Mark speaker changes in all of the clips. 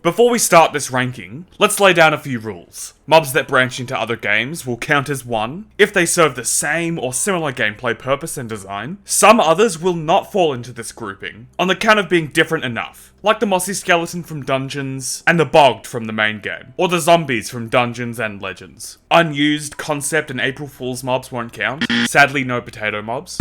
Speaker 1: Before we start this ranking, let's lay down a few rules. Mobs that branch into other games will count as 1 if they serve the same or similar gameplay purpose and design. Some others will not fall into this grouping, on the count of being different enough, like the mossy skeleton from Dungeons and the bogged from the main game, or the zombies from Dungeons and Legends. Unused concept and April Fool's mobs won't count. Sadly, no potato mobs.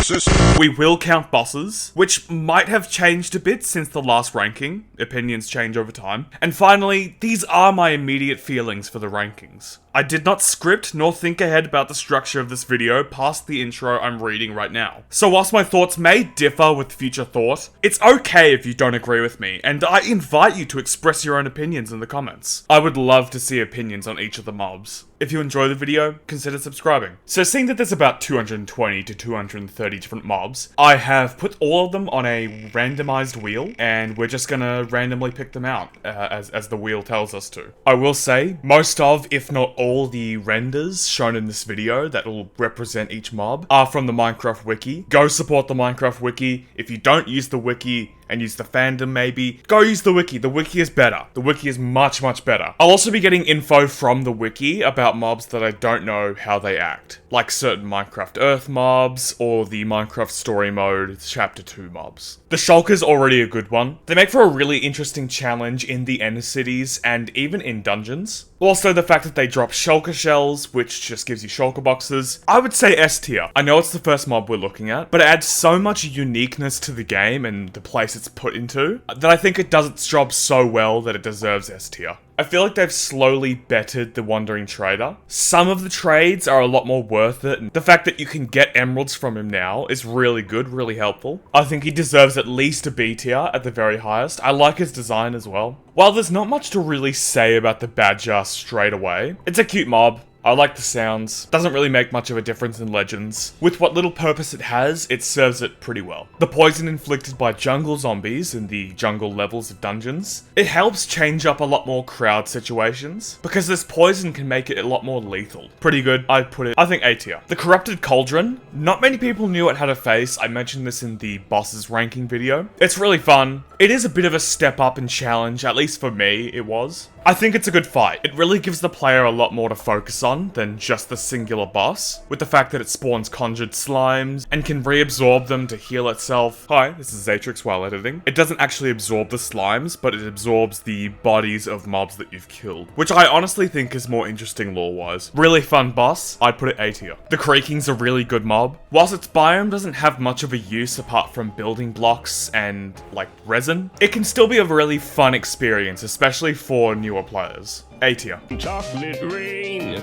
Speaker 1: We will count bosses, which might have changed a bit since the last ranking. Opinions change over time. And finally, these are my immediate feelings for the rankings. I did not script nor think ahead about the structure of this video past the intro I'm reading right now. So whilst my thoughts may differ with future thought, it's okay if you don't agree with me, and I invite you to express your own opinions in the comments. I would love to see opinions on each of the mobs. If you enjoy the video, consider subscribing. So seeing that there's about 220 to 230 different mobs, I have put all of them on a randomized wheel, and we're just gonna randomly pick them out, as the wheel tells us to. I will say, most of, if not all the renders shown in this video that will represent each mob are from the Minecraft wiki. Go support the Minecraft wiki. If you don't use the wiki, and use the fandom maybe, go use the wiki. The wiki is better. The wiki is much, much better. I'll also be getting info from the wiki about mobs that I don't know how they act, like certain Minecraft Earth mobs, or the Minecraft Story Mode Chapter 2 mobs. The Shulker's already a good one. They make for a really interesting challenge in the Ender cities, and even in dungeons. Also, the fact that they drop shulker shells, which just gives you shulker boxes. I would say S tier. I know it's the first mob we're looking at, but it adds so much uniqueness to the game and the place it's put into, that I think it does its job so well that it deserves S tier. I feel like they've slowly bettered the Wandering Trader. Some of the trades are a lot more worth it, and the fact that you can get emeralds from him now is really good, really helpful. I think he deserves at least a B tier at the very highest. I like his design as well. While there's not much to really say about the Badger straight away, it's a cute mob. I like the sounds. Doesn't really make much of a difference in Legends. With what little purpose it has, it serves it pretty well. The poison inflicted by jungle zombies in the jungle levels of dungeons, it helps change up a lot more crowd situations, because this poison can make it a lot more lethal. Pretty good. I'd put it, I think, A tier. The Corrupted Cauldron, not many people knew it had a face. I mentioned this in the bosses ranking video. It's really fun. It is a bit of a step up in challenge, at least for me, it was. I think it's a good fight. It really gives the player a lot more to focus on than just the singular boss, with the fact that it spawns conjured slimes and can reabsorb them to heal itself. Hi, this is Xatrix while editing. It doesn't actually absorb the slimes, but it absorbs the bodies of mobs that you've killed, which I honestly think is more interesting lore-wise. Really fun boss. I'd put it A tier. The Creaking's a really good mob. Whilst its biome doesn't have much of a use apart from building blocks and, like, resin, it can still be a really fun experience, especially for newer players. A tier.
Speaker 2: Chocolate rain.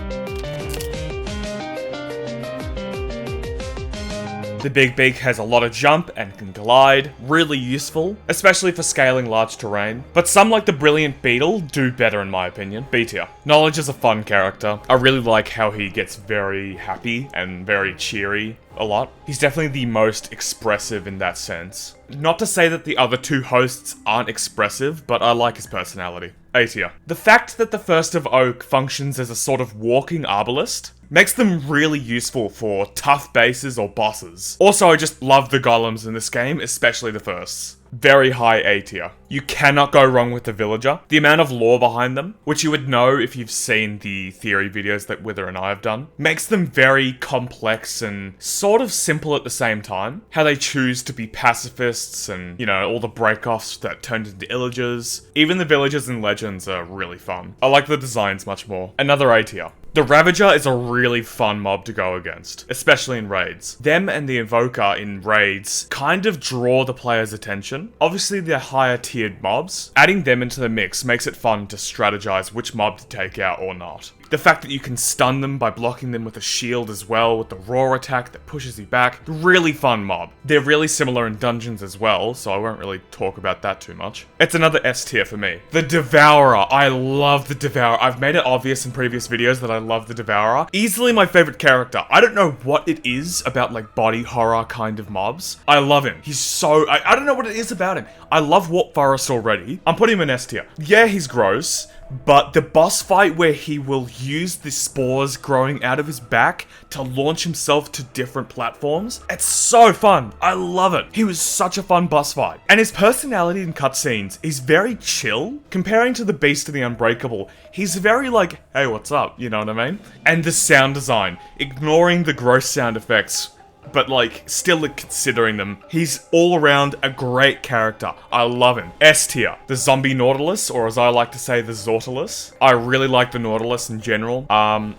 Speaker 1: The Big Beak has a lot of jump and can glide, really useful, especially for scaling large terrain. But some like the Brilliant Beetle do better in my opinion. B tier. Knowledge is a fun character. I really like how he gets very happy and very cheery a lot. He's definitely the most expressive in that sense. Not to say that the other two hosts aren't expressive, but I like his personality. A tier. The fact that the First of Oak functions as a sort of walking arbalist makes them really useful for tough bases or bosses. Also, I just love the golems in this game, especially the firsts. Very high A tier. You cannot go wrong with the villager. The amount of lore behind them, which you would know if you've seen the theory videos that Wither and I have done, makes them very complex and sort of simple at the same time. How they choose to be pacifists and, you know, all the break-offs that turned into illagers. Even the villagers in Legends are really fun. I like the designs much more. Another A tier. The Ravager is a really fun mob to go against, especially in raids. Them and the Invoker in raids kind of draw the player's attention. Obviously they're higher tiered mobs. Adding them into the mix makes it fun to strategize which mob to take out or not. The fact that you can stun them by blocking them with a shield as well, with the roar attack that pushes you back. Really fun mob. They're really similar in dungeons as well, so I won't really talk about that too much. It's another S tier for me. The Devourer. I love the Devourer. I've made it obvious in previous videos that I love the Devourer. Easily my favorite character. I don't know what it is about like body horror kind of mobs. I love him. He's so... I don't know what it is about him. I love Warp Forest already. I'm putting him in S tier. Yeah, he's gross, but the boss fight where he will use the spores growing out of his back to launch himself to different platforms, it's so fun. I love it. He was such a fun boss fight. And his personality in cutscenes is very chill. Comparing to the Beast of the Unbreakable, he's very like, hey, what's up? You know what I mean? And the sound design, ignoring the gross sound effects, but like, still considering them. He's all around a great character. I love him. S tier. The Zombie Nautilus, or as I like to say, the Zortilus. I really like the Nautilus in general.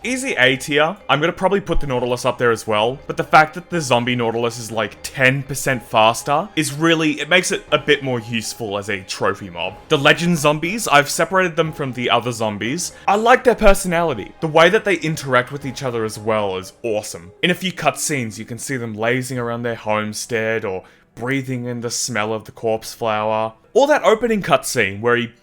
Speaker 1: Easy A tier. I'm gonna probably put the Nautilus up there as well, but the fact that the Zombie Nautilus is like 10% faster is really, it makes it a bit more useful as a trophy mob. The Legend Zombies, I've separated them from the other zombies. I like their personality. The way that they interact with each other as well is awesome. In a few cutscenes, you can see them lazing around their homestead or breathing in the smell of the corpse flower. Or that opening cutscene where he,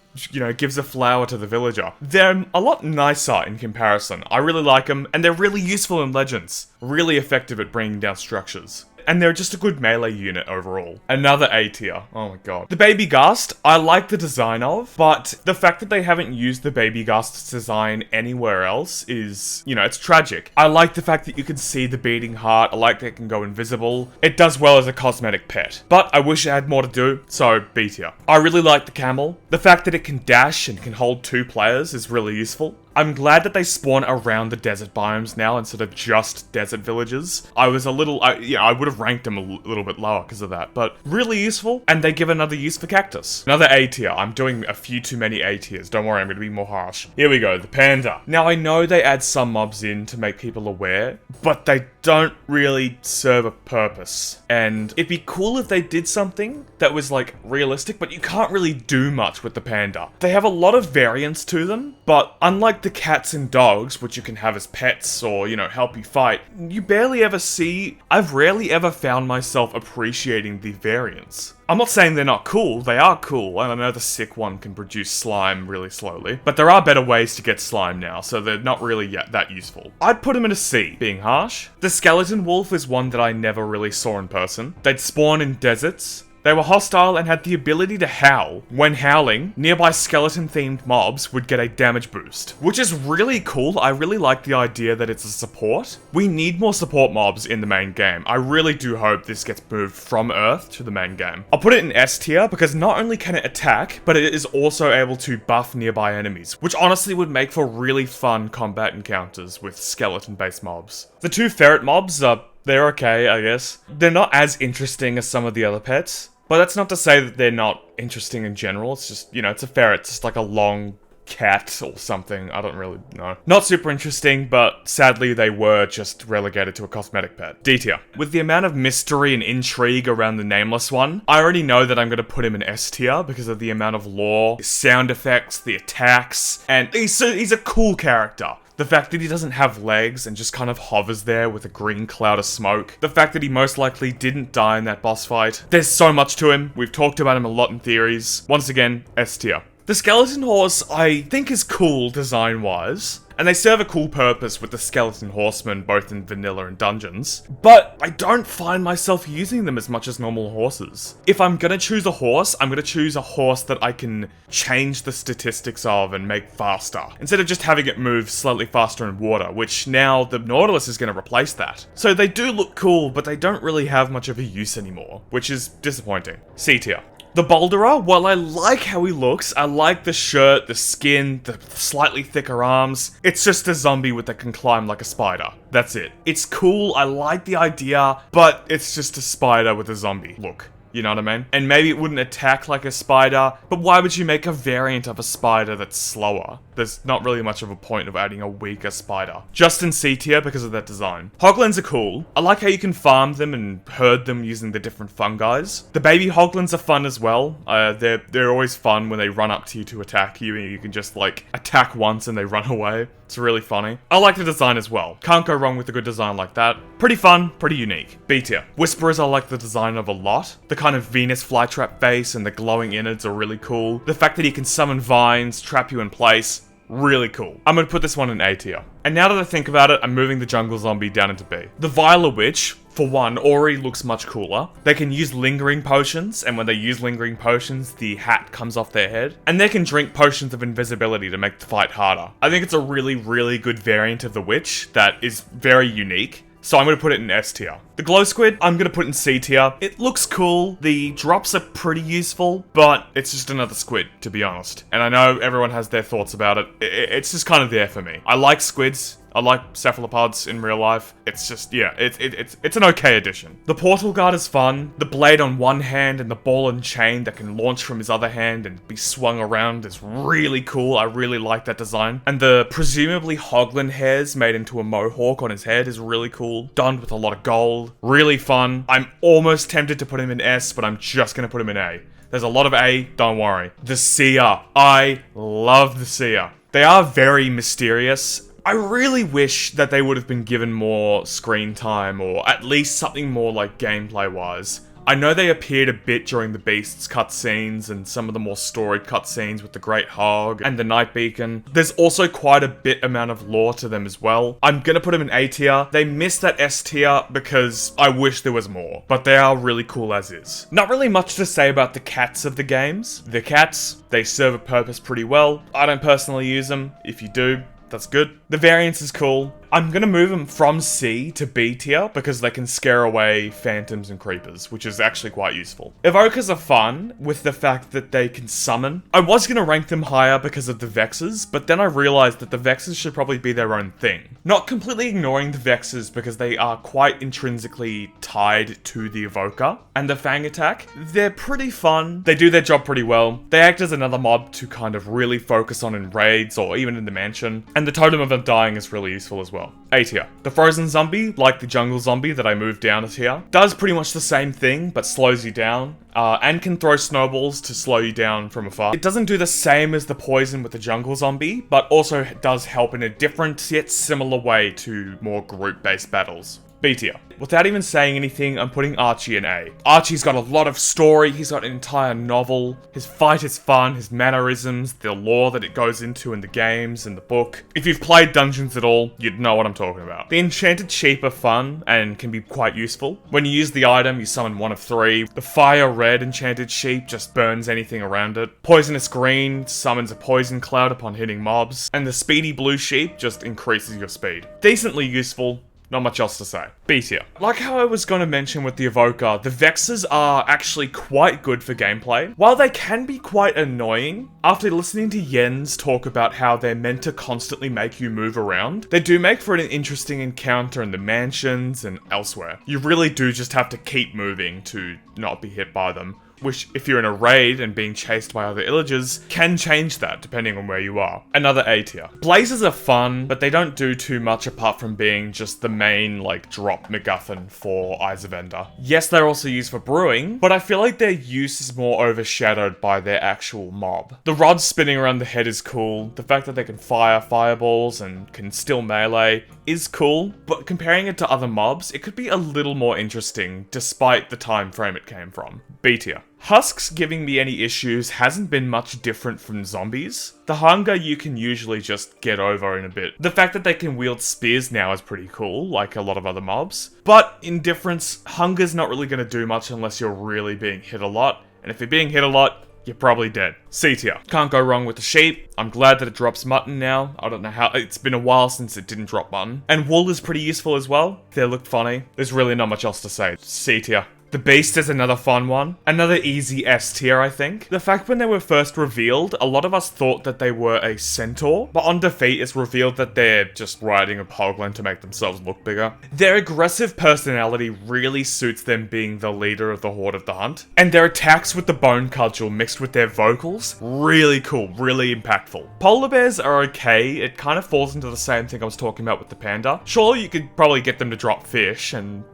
Speaker 1: gives a flower to the villager. They're a lot nicer in comparison. I really like them, and they're really useful in Legends. Really effective at bringing down structures. And they're just a good melee unit overall. Another A tier. Oh my god. The Baby Ghast, I like the design of, but the fact that they haven't used the Baby Ghast's design anywhere else is, it's tragic. I like the fact that you can see the beating heart. I like that it can go invisible. It does well as a cosmetic pet, but I wish it had more to do, so B tier. I really like the camel. The fact that it can dash and can hold 2 players is really useful. I'm glad that they spawn around the desert biomes now instead of just desert villages. I was a little, I would have ranked them a little bit lower because of that, but really useful, and they give another use for cactus. Another A tier. I'm doing a few too many A tiers. Don't worry, I'm going to be more harsh. Here we go, the panda. Now, I know they add some mobs in to make people aware, but they don't really serve a purpose. And it'd be cool if they did something that was like realistic, but you can't really do much with the panda. They have a lot of variance to them, but unlike the cats and dogs, which you can have as pets or, help you fight, you barely ever see, I've rarely ever found myself appreciating the variance. I'm not saying they're not cool, they are cool, and I know the sick one can produce slime really slowly, but there are better ways to get slime now, so they're not really yet that useful. I'd put them in a C, being harsh. The skeleton wolf is one that I never really saw in person. They'd spawn in deserts. They were hostile and had the ability to howl. When howling, nearby skeleton-themed mobs would get a damage boost, which is really cool. I really like the idea that it's a support. We need more support mobs in the main game. I really do hope this gets moved from Earth to the main game. I'll put it in S tier because not only can it attack, but it is also able to buff nearby enemies, which honestly would make for really fun combat encounters with skeleton-based mobs. The 2 ferret mobs they're okay, I guess. They're not as interesting as some of the other pets. But that's not to say that they're not interesting in general. It's just, it's a ferret. It's just like a long cat or something. I don't really know. Not super interesting, but sadly they were just relegated to a cosmetic pet. D tier. With the amount of mystery and intrigue around the nameless one, I already know that I'm going to put him in S tier because of the amount of lore, the sound effects, the attacks, and he's a cool character. The fact that he doesn't have legs and just kind of hovers there with a green cloud of smoke. The fact that he most likely didn't die in that boss fight. There's so much to him. We've talked about him a lot in theories. Once again, S tier. The skeleton horse, I think, is cool design-wise. And they serve a cool purpose with the skeleton horsemen, both in vanilla and dungeons. But I don't find myself using them as much as normal horses. If I'm gonna choose a horse, I'm gonna choose a horse that I can change the statistics of and make faster, instead of just having it move slightly faster in water, which now the Nautilus is gonna replace that. So they do look cool, but they don't really have much of a use anymore, which is disappointing. C tier. The Boulderer, while I like how he looks, I like the shirt, the skin, the slightly thicker arms, it's just a zombie that can climb like a spider. That's it. It's cool, I like the idea, but it's just a spider with a zombie look. You know what I mean? And maybe it wouldn't attack like a spider, but why would you make a variant of a spider that's slower? There's not really much of a point of adding a weaker spider. Just in C tier because of that design. Hoglins are cool. I like how you can farm them and herd them using the different fungis. The baby hoglins are fun as well. They're always fun when they run up to you to attack you and you can just like attack once and they run away. It's really funny. I like the design as well. Can't go wrong with a good design like that. Pretty fun, pretty unique. B tier. Whisperers I like the design of a lot. The kind of Venus flytrap face and the glowing innards are really cool. The fact that he can summon vines, trap you in place, really cool. I'm gonna put this one in A tier. And now that I think about it, I'm moving the jungle zombie down into B. The Viola Witch, For one, Ori looks much cooler. They can use lingering potions, and when they use lingering potions, the hat comes off their head. And they can drink potions of invisibility to make the fight harder. I think it's a really, really good variant of the witch that is very unique. So I'm going to put it in S tier. The glow squid, I'm going to put in C tier. It looks cool. The drops are pretty useful, but it's just another squid, to be honest. And I know everyone has their thoughts about it. It's just kind of there for me. I like squids. I like cephalopods in real life. It's just, yeah, it's an okay addition. The portal guard is fun. The blade on one hand and the ball and chain that can launch from his other hand and be swung around is really cool. I really like that design. And the presumably Hoglin hairs made into a mohawk on his head is really cool. Done with a lot of gold. Really fun. I'm almost tempted to put him in S, but I'm just gonna put him in A. There's a lot of A, don't worry. The Seer. I love the Seer. They are very mysterious. I really wish that they would have been given more screen time, or at least something more like gameplay-wise. I know they appeared a bit during the Beasts cutscenes and some of the more storied cutscenes with the Great Hog and the Night Beacon. There's also quite a bit amount of lore to them as well. I'm gonna put them in A tier. They missed that S tier because I wish there was more, but they are really cool as is. Not really much to say about the cats of the games. The cats, they serve a purpose pretty well. I don't personally use them. If you do, that's good. The variance is cool. I'm gonna move them from C to B tier because they can scare away phantoms and creepers, which is actually quite useful. Evokers are fun with the fact that they can summon. I was gonna rank them higher because of the Vexes, but then I realized that the Vexes should probably be their own thing. Not completely ignoring the Vexes because they are quite intrinsically tied to the Evoker. And the Fang attack, they're pretty fun. They do their job pretty well. They act as another mob to kind of really focus on in raids or even in the mansion. And the Totem of Undying is really useful as well. A tier. The frozen zombie, like the jungle zombie that I moved down a tier, does pretty much the same thing, but slows you down, and can throw snowballs to slow you down from afar. It doesn't do the same as the poison with the jungle zombie, but also does help in a different yet similar way to more group-based battles. B tier. Without even saying anything, I'm putting Archie in A. Archie's got a lot of story, he's got an entire novel, his fight is fun, his mannerisms, the lore that it goes into in the games and the book. If you've played Dungeons at all, you'd know what I'm talking about. The enchanted sheep are fun and can be quite useful. When you use the item, you summon one of 3. The fire red enchanted sheep just burns anything around it. Poisonous green summons a poison cloud upon hitting mobs. And the speedy blue sheep just increases your speed. Decently useful. Not much else to say. B tier. Like how I was going to mention with the Evoker, the Vexes are actually quite good for gameplay. While they can be quite annoying, after listening to Jens talk about how they're meant to constantly make you move around, they do make for an interesting encounter in the mansions and elsewhere. You really do just have to keep moving to not be hit by them. Which, if you're in a raid and being chased by other illagers, can change that depending on where you are. Another A tier. Blazes are fun, but they don't do too much apart from being just the main, drop MacGuffin for Eyes of Ender. Yes, they're also used for brewing, but I feel like their use is more overshadowed by their actual mob. The rod spinning around the head is cool. The fact that they can fire fireballs and can still melee is cool, but comparing it to other mobs, it could be a little more interesting despite the time frame it came from. B tier. Husks giving me any issues hasn't been much different from zombies. The hunger you can usually just get over in a bit. The fact that they can wield spears now is pretty cool, like a lot of other mobs. But in difference, hunger's not really going to do much unless you're really being hit a lot. And if you're being hit a lot, you're probably dead. C tier. Can't go wrong with the sheep. I'm glad that it drops mutton now. I don't know how. It's been a while since it didn't drop mutton. And wool is pretty useful as well. They look funny. There's really not much else to say. C tier. The Beast is another fun one. Another easy S tier, I think. The fact when they were first revealed, a lot of us thought that they were a centaur, but on defeat it's revealed that they're just riding a hoglin to make themselves look bigger. Their aggressive personality really suits them being the leader of the Horde of the Hunt, and their attacks with the bone cudgel mixed with their vocals, really cool, really impactful. Polar bears are okay, it kind of falls into the same thing I was talking about with the panda. Sure, you could probably get them to drop fish and,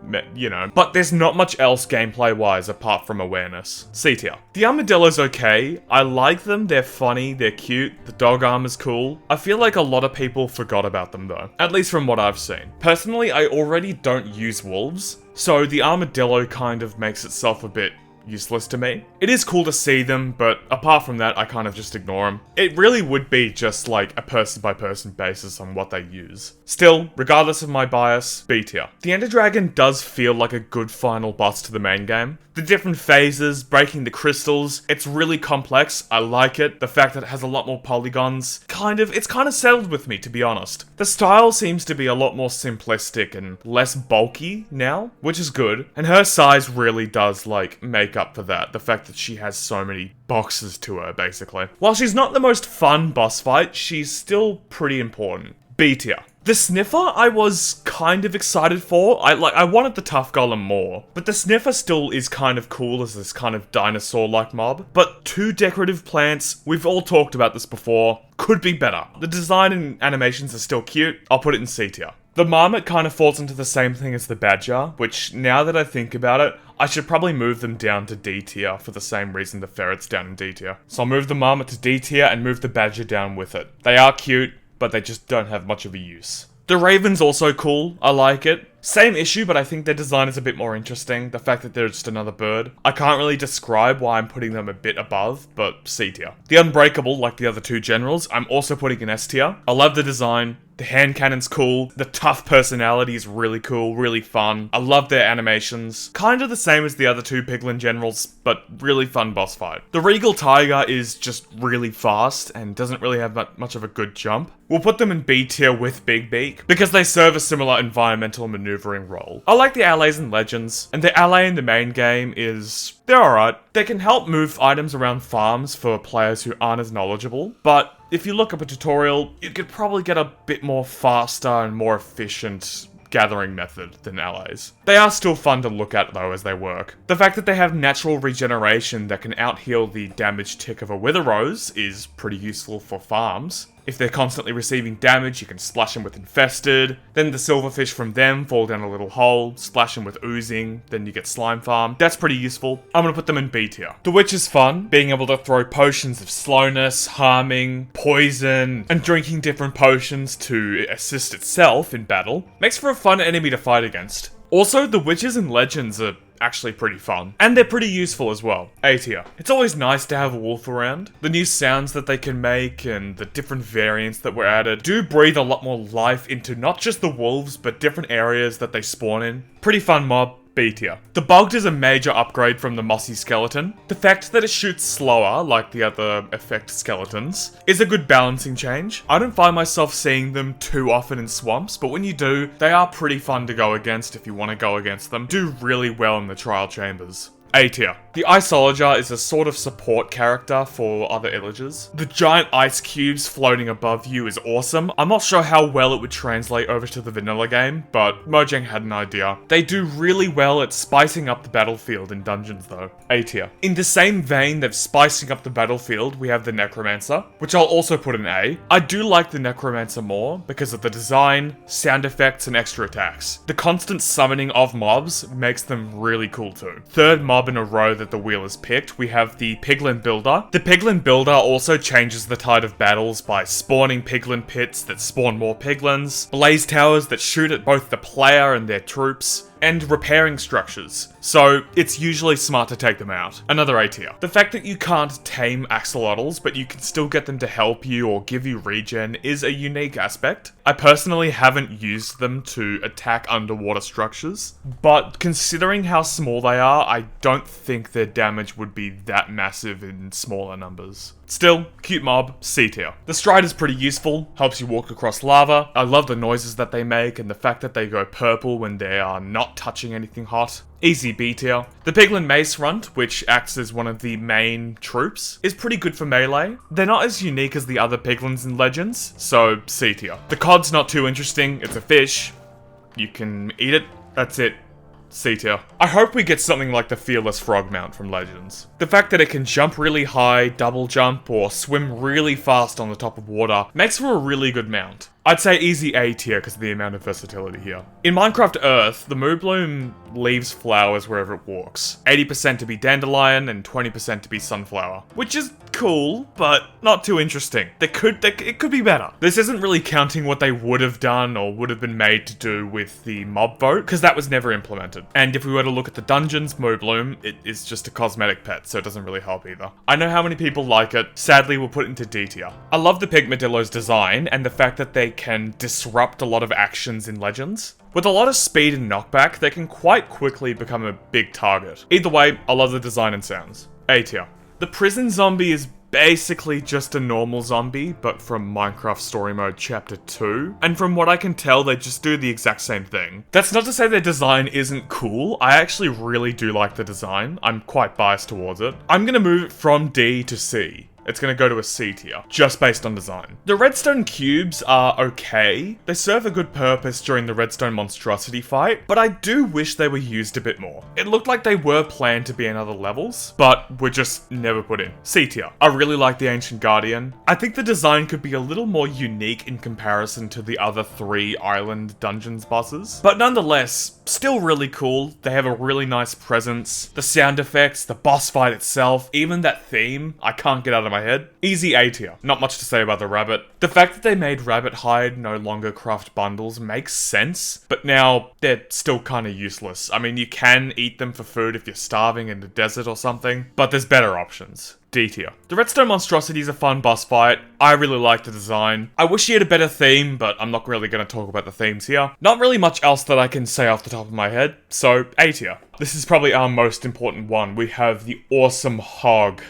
Speaker 1: but there's not much else gameplay-wise apart from awareness. C tier. The armadillo's okay. I like them, they're funny, they're cute, the dog armor's cool. I feel like a lot of people forgot about them though, at least from what I've seen. Personally, I already don't use wolves, so the armadillo kind of makes itself a bit useless to me. It is cool to see them, but apart from that, I kind of just ignore them. It really would be just like a person-by-person basis on what they use. Still, regardless of my bias, B tier. The Ender Dragon does feel like a good final boss to the main game. The different phases, breaking the crystals, it's really complex. I like it. The fact that it has a lot more polygons, it's kind of settled with me, to be honest. The style seems to be a lot more simplistic and less bulky now, which is good. And her size really does, make up for that. The fact that she has so many boxes to her, basically. While she's not the most fun boss fight, she's still pretty important. B tier. The Sniffer I was kind of excited for. I wanted the Tough Golem more, but the Sniffer still is kind of cool as this kind of dinosaur-like mob. But 2 decorative plants, we've all talked about this before, could be better. The design and animations are still cute. I'll put it in C tier. The Marmot kind of falls into the same thing as the Badger, which now that I think about it, I should probably move them down to D tier for the same reason the Ferret's down in D tier. So I'll move the Marmot to D tier and move the Badger down with it. They are cute, but they just don't have much of a use. The Raven's also cool, I like it. Same issue, but I think their design is a bit more interesting. The fact that they're just another bird. I can't really describe why I'm putting them a bit above, but C tier. The Unbreakable, like the other 2 generals, I'm also putting in S tier. I love the design. The hand cannon's cool. The tough personality is really cool, really fun. I love their animations. Kind of the same as the other 2 Piglin generals, but really fun boss fight. The Regal Tiger is just really fast and doesn't really have much of a good jump. We'll put them in B tier with Big Beak because they serve a similar environmental maneuvering role. I like the allies and legends, and the ally in the main game they're alright. They can help move items around farms for players who aren't as knowledgeable, but if you look up a tutorial, you could probably get a bit more faster and more efficient gathering method than allies. They are still fun to look at though as they work. The fact that they have natural regeneration that can out-heal the damage tick of a Wither Rose is pretty useful for farms. If they're constantly receiving damage, you can splash them with Infested, then the Silverfish from them fall down a little hole, splash them with Oozing, then you get Slime Farm. That's pretty useful. I'm gonna put them in B tier. The Witch is fun, being able to throw potions of slowness, harming, poison, and drinking different potions to assist itself in battle. Makes for a fun enemy to fight against. Also, the Witches and Legends are actually pretty fun. And they're pretty useful as well. A tier. It's always nice to have a wolf around. The new sounds that they can make and the different variants that were added do breathe a lot more life into not just the wolves, but different areas that they spawn in. Pretty fun mob. B tier. The Bogged is a major upgrade from the Mossy Skeleton. The fact that it shoots slower, like the other effect skeletons, is a good balancing change. I don't find myself seeing them too often in swamps, but when you do, they are pretty fun to go against if you want to go against them. Do really well in the trial chambers. A tier. The Iceologer is a sort of support character for other Illagers. The giant ice cubes floating above you is awesome. I'm not sure how well it would translate over to the vanilla game, but Mojang had an idea. They do really well at spicing up the battlefield in dungeons though. A tier. In the same vein of spicing up the battlefield, we have the Necromancer, which I'll also put in A. I do like the Necromancer more because of the design, sound effects, and extra attacks. The constant summoning of mobs makes them really cool too. Third mob in a row that the wheel has picked, we have the Piglin Builder. The Piglin Builder also changes the tide of battles by spawning Piglin pits that spawn more Piglins, blaze towers that shoot at both the player and their troops, and repairing structures, so it's usually smart to take them out. Another A tier. The fact that you can't tame axolotls, but you can still get them to help you or give you regen is a unique aspect. I personally haven't used them to attack underwater structures, but considering how small they are, I don't think their damage would be that massive in smaller numbers. Still, cute mob, C tier. The Stride is pretty useful, helps you walk across lava. I love the noises that they make and the fact that they go purple when they are not touching anything hot. Easy B tier. The Piglin Mace Runt, which acts as one of the main troops, is pretty good for melee. They're not as unique as the other Piglins and Legends, so C tier. The Cod's not too interesting, it's a fish. You can eat it, that's it. C tier. I hope we get something like the Fearless Frog mount from Legends. The fact that it can jump really high, double jump, or swim really fast on the top of water makes for a really good mount. I'd say easy A tier because of the amount of versatility here. In Minecraft Earth, the Moobloom leaves flowers wherever it walks. 80% to be dandelion and 20% to be sunflower, which is cool, but not too interesting. It could be better. This isn't really counting what they would have done or would have been made to do with the mob vote, because that was never implemented. And if we were to look at the dungeons, Moobloom, it is just a cosmetic pet, so it doesn't really help either. I know how many people like it. Sadly, we'll put it into D tier. I love the Pigmadillo's design and the fact that they can disrupt a lot of actions in Legends. With a lot of speed and knockback, they can quite quickly become a big target. Either way, I love the design and sounds. A tier. The prison zombie is basically just a normal zombie, but from Minecraft Story Mode Chapter 2. And from what I can tell, they just do the exact same thing. That's not to say their design isn't cool. I actually really do like the design. I'm quite biased towards it. I'm gonna move it from D to C. It's gonna go to a C tier, just based on design. The redstone cubes are okay. They serve a good purpose during the redstone monstrosity fight, but I do wish they were used a bit more. It looked like they were planned to be in other levels, but were just never put in. C tier. I really like the Ancient Guardian. I think the design could be a little more unique in comparison to the other 3 island dungeons bosses, but nonetheless, still really cool. They have a really nice presence. The sound effects, the boss fight itself, even that theme, I can't get out of my head. Easy A tier. Not much to say about the rabbit. The fact that they made rabbit hide no longer craft bundles makes sense, but now they're still kind of useless. I mean, you can eat them for food if you're starving in the desert or something, but there's better options. D tier. The redstone monstrosity is a fun boss fight. I really like the design. I wish he had a better theme, but I'm not really going to talk about the themes here. Not really much else that I can say off the top of my head, so A tier. This is probably our most important one. We have the awesome hog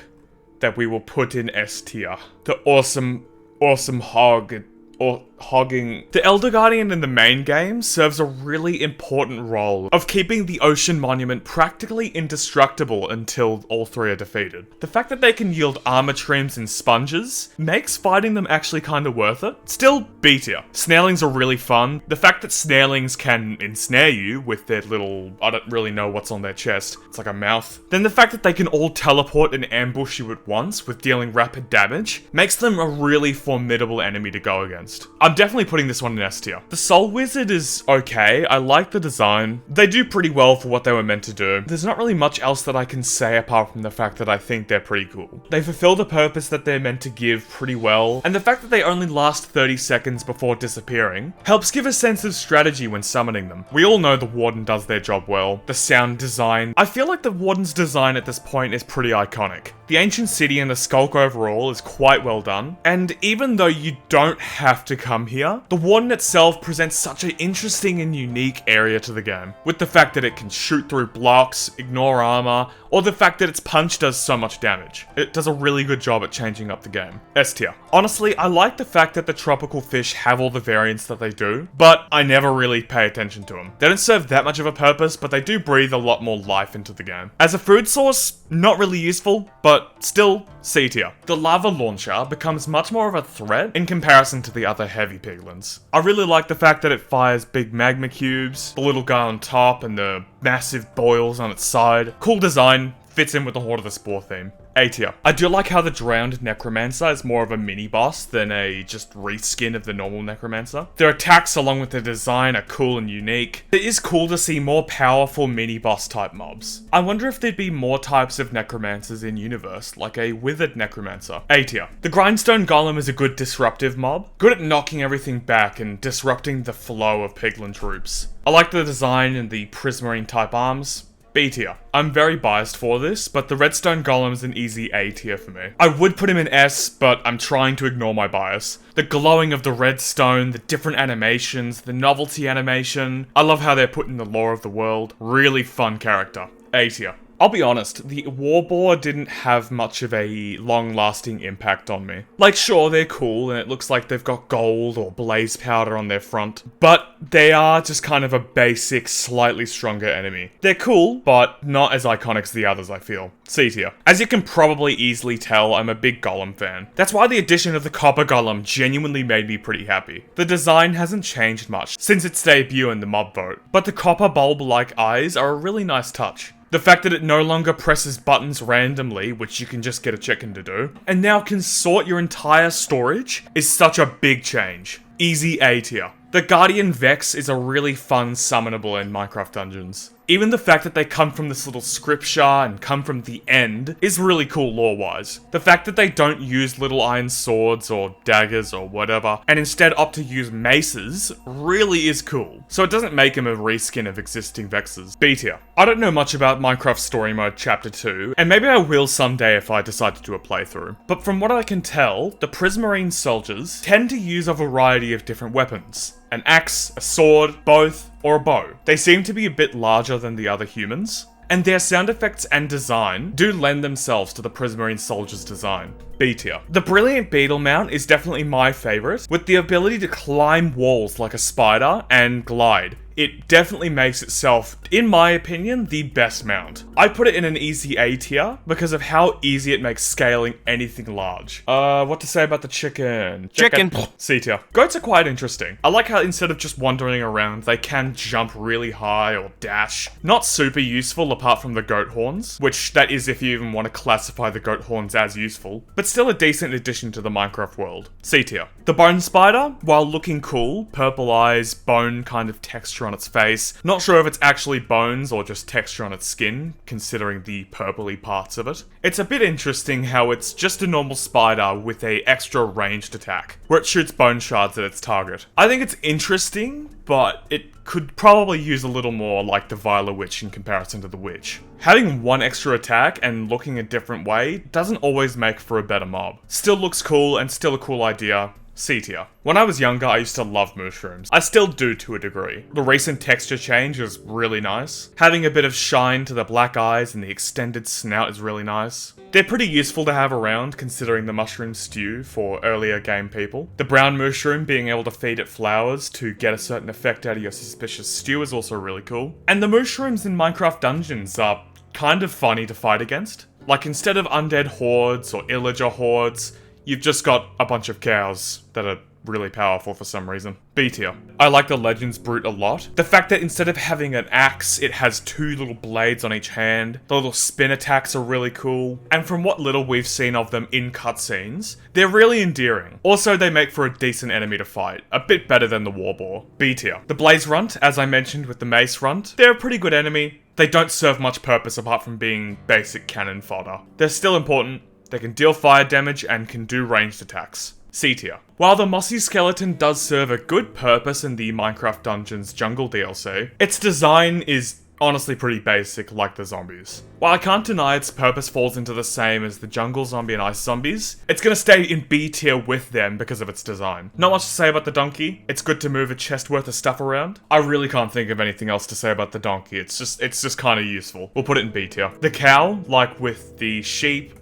Speaker 1: that we will put in S tier. The awesome hog, or hogging. The Elder Guardian in the main game serves a really important role of keeping the ocean monument practically indestructible until all 3 are defeated. The fact that they can yield armor trims and sponges makes fighting them actually kind of worth it. Still B tier. Snailings are really fun. The fact that snailings can ensnare you with their little, I don't really know what's on their chest, it's like a mouth. Then the fact that they can all teleport and ambush you at once with dealing rapid damage makes them a really formidable enemy to go against. I'm definitely putting this one in S tier. The Soul Wizard is okay. I like the design. They do pretty well for what they were meant to do. There's not really much else that I can say apart from the fact that I think they're pretty cool. They fulfill the purpose that they're meant to give pretty well, and the fact that they only last 30 seconds before disappearing helps give a sense of strategy when summoning them. We all know the Warden does their job well. The sound design. I feel like the Warden's design at this point is pretty iconic. The ancient city and the skulk overall is quite well done, and even though you don't have to come here, the Warden itself presents such an interesting and unique area to the game, with the fact that it can shoot through blocks, ignore armor, or the fact that its punch does so much damage. It does a really good job at changing up the game. S tier. Honestly, I like the fact that the tropical fish have all the variants that they do, but I never really pay attention to them. They don't serve that much of a purpose, but they do breathe a lot more life into the game. As a food source, not really useful, but still C tier. The lava launcher becomes much more of a threat in comparison to the other heavy piglins. I really like the fact that it fires big magma cubes, the little guy on top, and the massive boils on its side. Cool design, fits in with the Horde of the Spore theme. A tier. I do like how the Drowned Necromancer is more of a mini-boss than a just reskin of the normal Necromancer. Their attacks along with their design are cool and unique. It is cool to see more powerful mini-boss type mobs. I wonder if there'd be more types of Necromancers in universe, like a Withered Necromancer. A tier. The Grindstone Golem is a good disruptive mob, good at knocking everything back and disrupting the flow of piglin troops. I like the design and the Prismarine type arms. B tier. I'm very biased for this, but the Redstone Golem is an easy A tier for me. I would put him in S, but I'm trying to ignore my bias. The glowing of the redstone, the different animations, the novelty animation. I love how they're put in the lore of the world. Really fun character. A tier. I'll be honest, the Warbore didn't have much of a long-lasting impact on me. Like, sure, they're cool, and it looks like they've got gold or blaze powder on their front, but they are just kind of a basic, slightly stronger enemy. They're cool, but not as iconic as the others, I feel. C tier. As you can probably easily tell, I'm a big Golem fan. That's why the addition of the Copper Golem genuinely made me pretty happy. The design hasn't changed much since its debut in the mob vote, but the copper bulb-like eyes are a really nice touch. The fact that it no longer presses buttons randomly, which you can just get a chicken to do, and now can sort your entire storage, is such a big change. Easy A tier. The Guardian Vex is a really fun summonable in Minecraft Dungeons. Even the fact that they come from this little scripture and come from the end is really cool lore-wise. The fact that they don't use little iron swords or daggers or whatever, and instead opt to use maces, really is cool. So it doesn't make them a reskin of existing Vexes. B tier. I don't know much about Minecraft Story Mode Chapter 2, and maybe I will someday if I decide to do a playthrough. But from what I can tell, the Prismarine soldiers tend to use a variety of different weapons. An axe, a sword, both, or a bow. They seem to be a bit larger than the other humans, and their sound effects and design do lend themselves to the Prismarine soldier's design. B tier. The Brilliant Beetle mount is definitely my favourite, with the ability to climb walls like a spider and glide. It definitely makes itself, in my opinion, the best mount. I put it in an easy A tier because of how easy it makes scaling anything large. What to say about the chicken?
Speaker 2: Chicken.
Speaker 1: C tier. Goats are quite interesting. I like how instead of just wandering around, they can jump really high or dash. Not super useful apart from the goat horns, which that is if you even want to classify the goat horns as useful, but still a decent addition to the Minecraft world. C tier. The bone spider, while looking cool, purple eyes, bone kind of texture on its face. Not sure if it's actually bones or just texture on its skin, considering the purpley parts of it. It's a bit interesting how it's just a normal spider with a extra ranged attack, where it shoots bone shards at its target. I think it's interesting, but it could probably use a little more like the Viola Witch in comparison to the Witch. Having one extra attack and looking a different way doesn't always make for a better mob. Still looks cool and still a cool idea. C tier. When I was younger, I used to love mushrooms. I still do to a degree. The recent texture change is really nice. Having a bit of shine to the black eyes and the extended snout is really nice. They're pretty useful to have around considering the mushroom stew for earlier game people. The brown mushroom being able to feed it flowers to get a certain effect out of your suspicious stew is also really cool. And the mushrooms in Minecraft dungeons are kind of funny to fight against. Like instead of undead hordes or illager hordes, you've just got a bunch of cows that are really powerful for some reason. B tier. I like the Legends Brute a lot. The fact that instead of having an axe, it has two little blades on each hand. The little spin attacks are really cool. And from what little we've seen of them in cutscenes, they're really endearing. Also, they make for a decent enemy to fight. A bit better than the Warboar. B tier. The Blaze Runt, as I mentioned with the Mace Runt, they're a pretty good enemy. They don't serve much purpose apart from being basic cannon fodder. They're still important. They can deal fire damage and can do ranged attacks. C tier. While the Mossy Skeleton does serve a good purpose in the Minecraft Dungeons Jungle DLC, its design is honestly pretty basic like the zombies. While I can't deny its purpose falls into the same as the jungle zombie and ice zombies, it's gonna stay in B tier with them because of its design. Not much to say about the donkey. It's good to move a chest worth of stuff around. I really can't think of anything else to say about the donkey. It's just kind of useful. We'll put it in B tier. The cow, like with the sheep,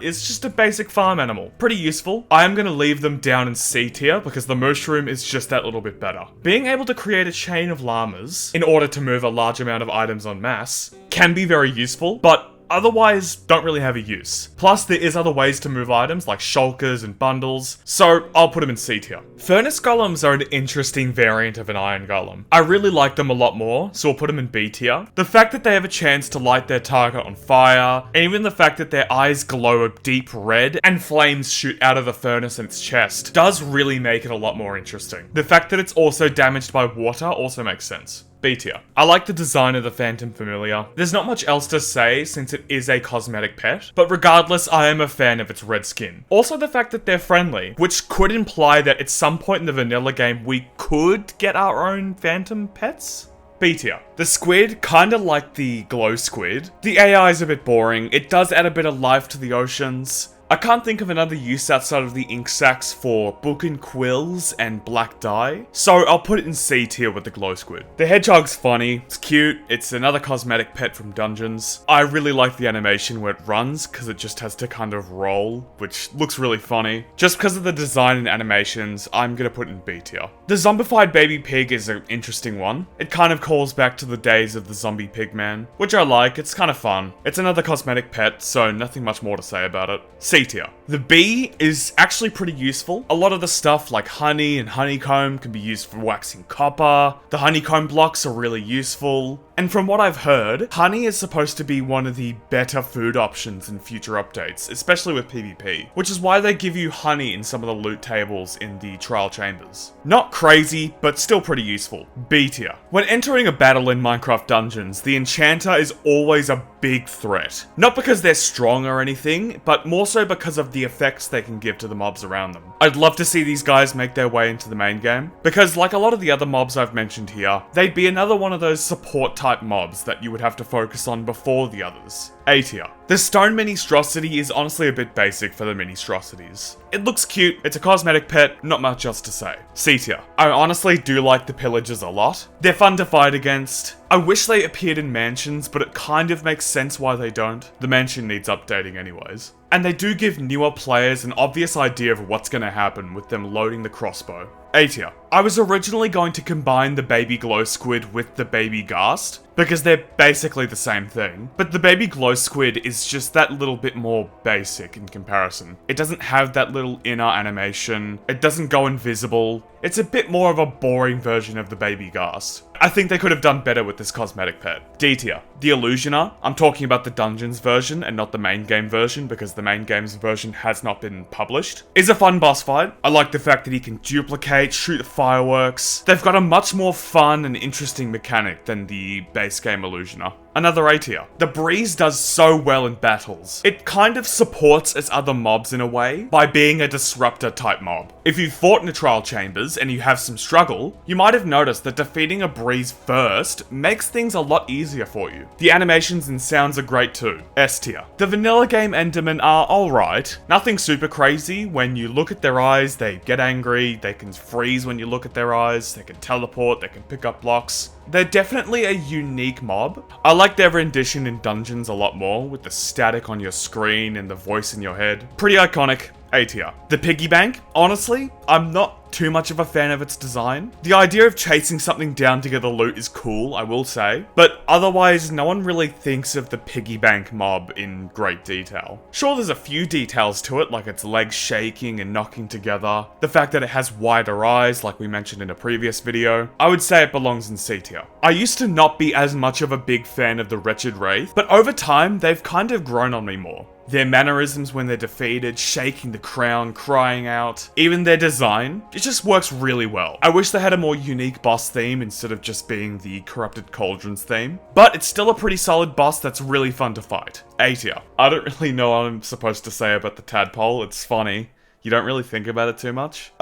Speaker 1: is just a basic farm animal. Pretty useful. I am going to leave them down in C tier because the mushroom is just that little bit better. Being able to create a chain of llamas in order to move a large amount of items en masse can be very useful, but otherwise don't really have a use. Plus, there is other ways to move items like shulkers and bundles, so I'll put them in C tier. Furnace golems are an interesting variant of an iron golem. I really like them a lot more, so I'll put them in B tier. The fact that they have a chance to light their target on fire, and even the fact that their eyes glow a deep red and flames shoot out of the furnace in its chest does really make it a lot more interesting. The fact that it's also damaged by water also makes sense. B tier. I like the design of the Phantom Familiar. There's not much else to say since it is a cosmetic pet, but regardless, I am a fan of its red skin. Also the fact that they're friendly, which could imply that at some point in the vanilla game we could get our own phantom pets? B tier. The squid, kinda like the glow squid. The AI is a bit boring. It does add a bit of life to the oceans. I can't think of another use outside of the ink sacs for book and quills and black dye, so I'll put it in C tier with the glow squid. The hedgehog's funny, it's cute, it's another cosmetic pet from Dungeons. I really like the animation where it runs, because it just has to kind of roll, which looks really funny. Just because of the design and animations, I'm gonna put it in B tier. The zombified baby pig is an interesting one. It kind of calls back to the days of the zombie pig man, which I like, it's kind of fun. It's another cosmetic pet, so nothing much more to say about it. C tier. The bee is actually pretty useful. A lot of the stuff like honey and honeycomb can be used for waxing copper. The honeycomb blocks are really useful. And from what I've heard, honey is supposed to be one of the better food options in future updates, especially with PvP, which is why they give you honey in some of the loot tables in the trial chambers. Not crazy, but still pretty useful. B tier. When entering a battle in Minecraft dungeons, the enchanter is always a big threat. Not because they're strong or anything, but more so because of the effects they can give to the mobs around them. I'd love to see these guys make their way into the main game, because like a lot of the other mobs I've mentioned here, they'd be another one of those support type mobs that you would have to focus on before the others. A tier. The stone ministrosity is honestly a bit basic for the ministrosities. It looks cute, it's a cosmetic pet, not much else to say. C tier. I honestly do like the pillagers a lot. They're fun to fight against. I wish they appeared in mansions, but it kind of makes sense why they don't. The mansion needs updating anyways. And they do give newer players an obvious idea of what's going to happen with them loading the crossbow. A tier. I was originally going to combine the baby glow squid with the baby ghast, because they're basically the same thing, but the baby glow squid is just that little bit more basic in comparison. It doesn't have that little inner animation, it doesn't go invisible, it's a bit more of a boring version of the baby ghast. I think they could have done better with this cosmetic pet. D tier. The Illusioner, I'm talking about the Dungeons version and not the main game version because the main game's version has not been published, is a fun boss fight. I like the fact that he can duplicate, shoot fireworks. They've got a much more fun and interesting mechanic than the base game Illusioner. Another A tier. The Breeze does so well in battles. It kind of supports its other mobs in a way by being a disruptor type mob. If you've fought in the trial chambers and you have some struggle, you might have noticed that defeating a Breeze first makes things a lot easier for you. The animations and sounds are great too. S tier. The vanilla game Endermen are alright. Nothing super crazy. When you look at their eyes, they get angry, they can freeze when you look at their eyes, they can teleport, they can pick up blocks. They're definitely a unique mob. I like their rendition in dungeons a lot more, with the static on your screen and the voice in your head. Pretty iconic. A tier. The piggy bank, honestly, I'm not too much of a fan of its design. The idea of chasing something down to get the loot is cool, I will say, but otherwise no one really thinks of the piggy bank mob in great detail. Sure, there's a few details to it, like its legs shaking and knocking together, the fact that it has wider eyes like we mentioned in a previous video. I would say it belongs in C tier. I used to not be as much of a big fan of the Wretched Wraith, but over time they've kind of grown on me more. Their mannerisms when they're defeated, shaking the crown, crying out, even their design, it just works really well. I wish they had a more unique boss theme instead of just being the Corrupted Cauldrons theme, but it's still a pretty solid boss that's really fun to fight. A tier. I don't really know what I'm supposed to say about the tadpole, it's funny. You don't really think about it too much.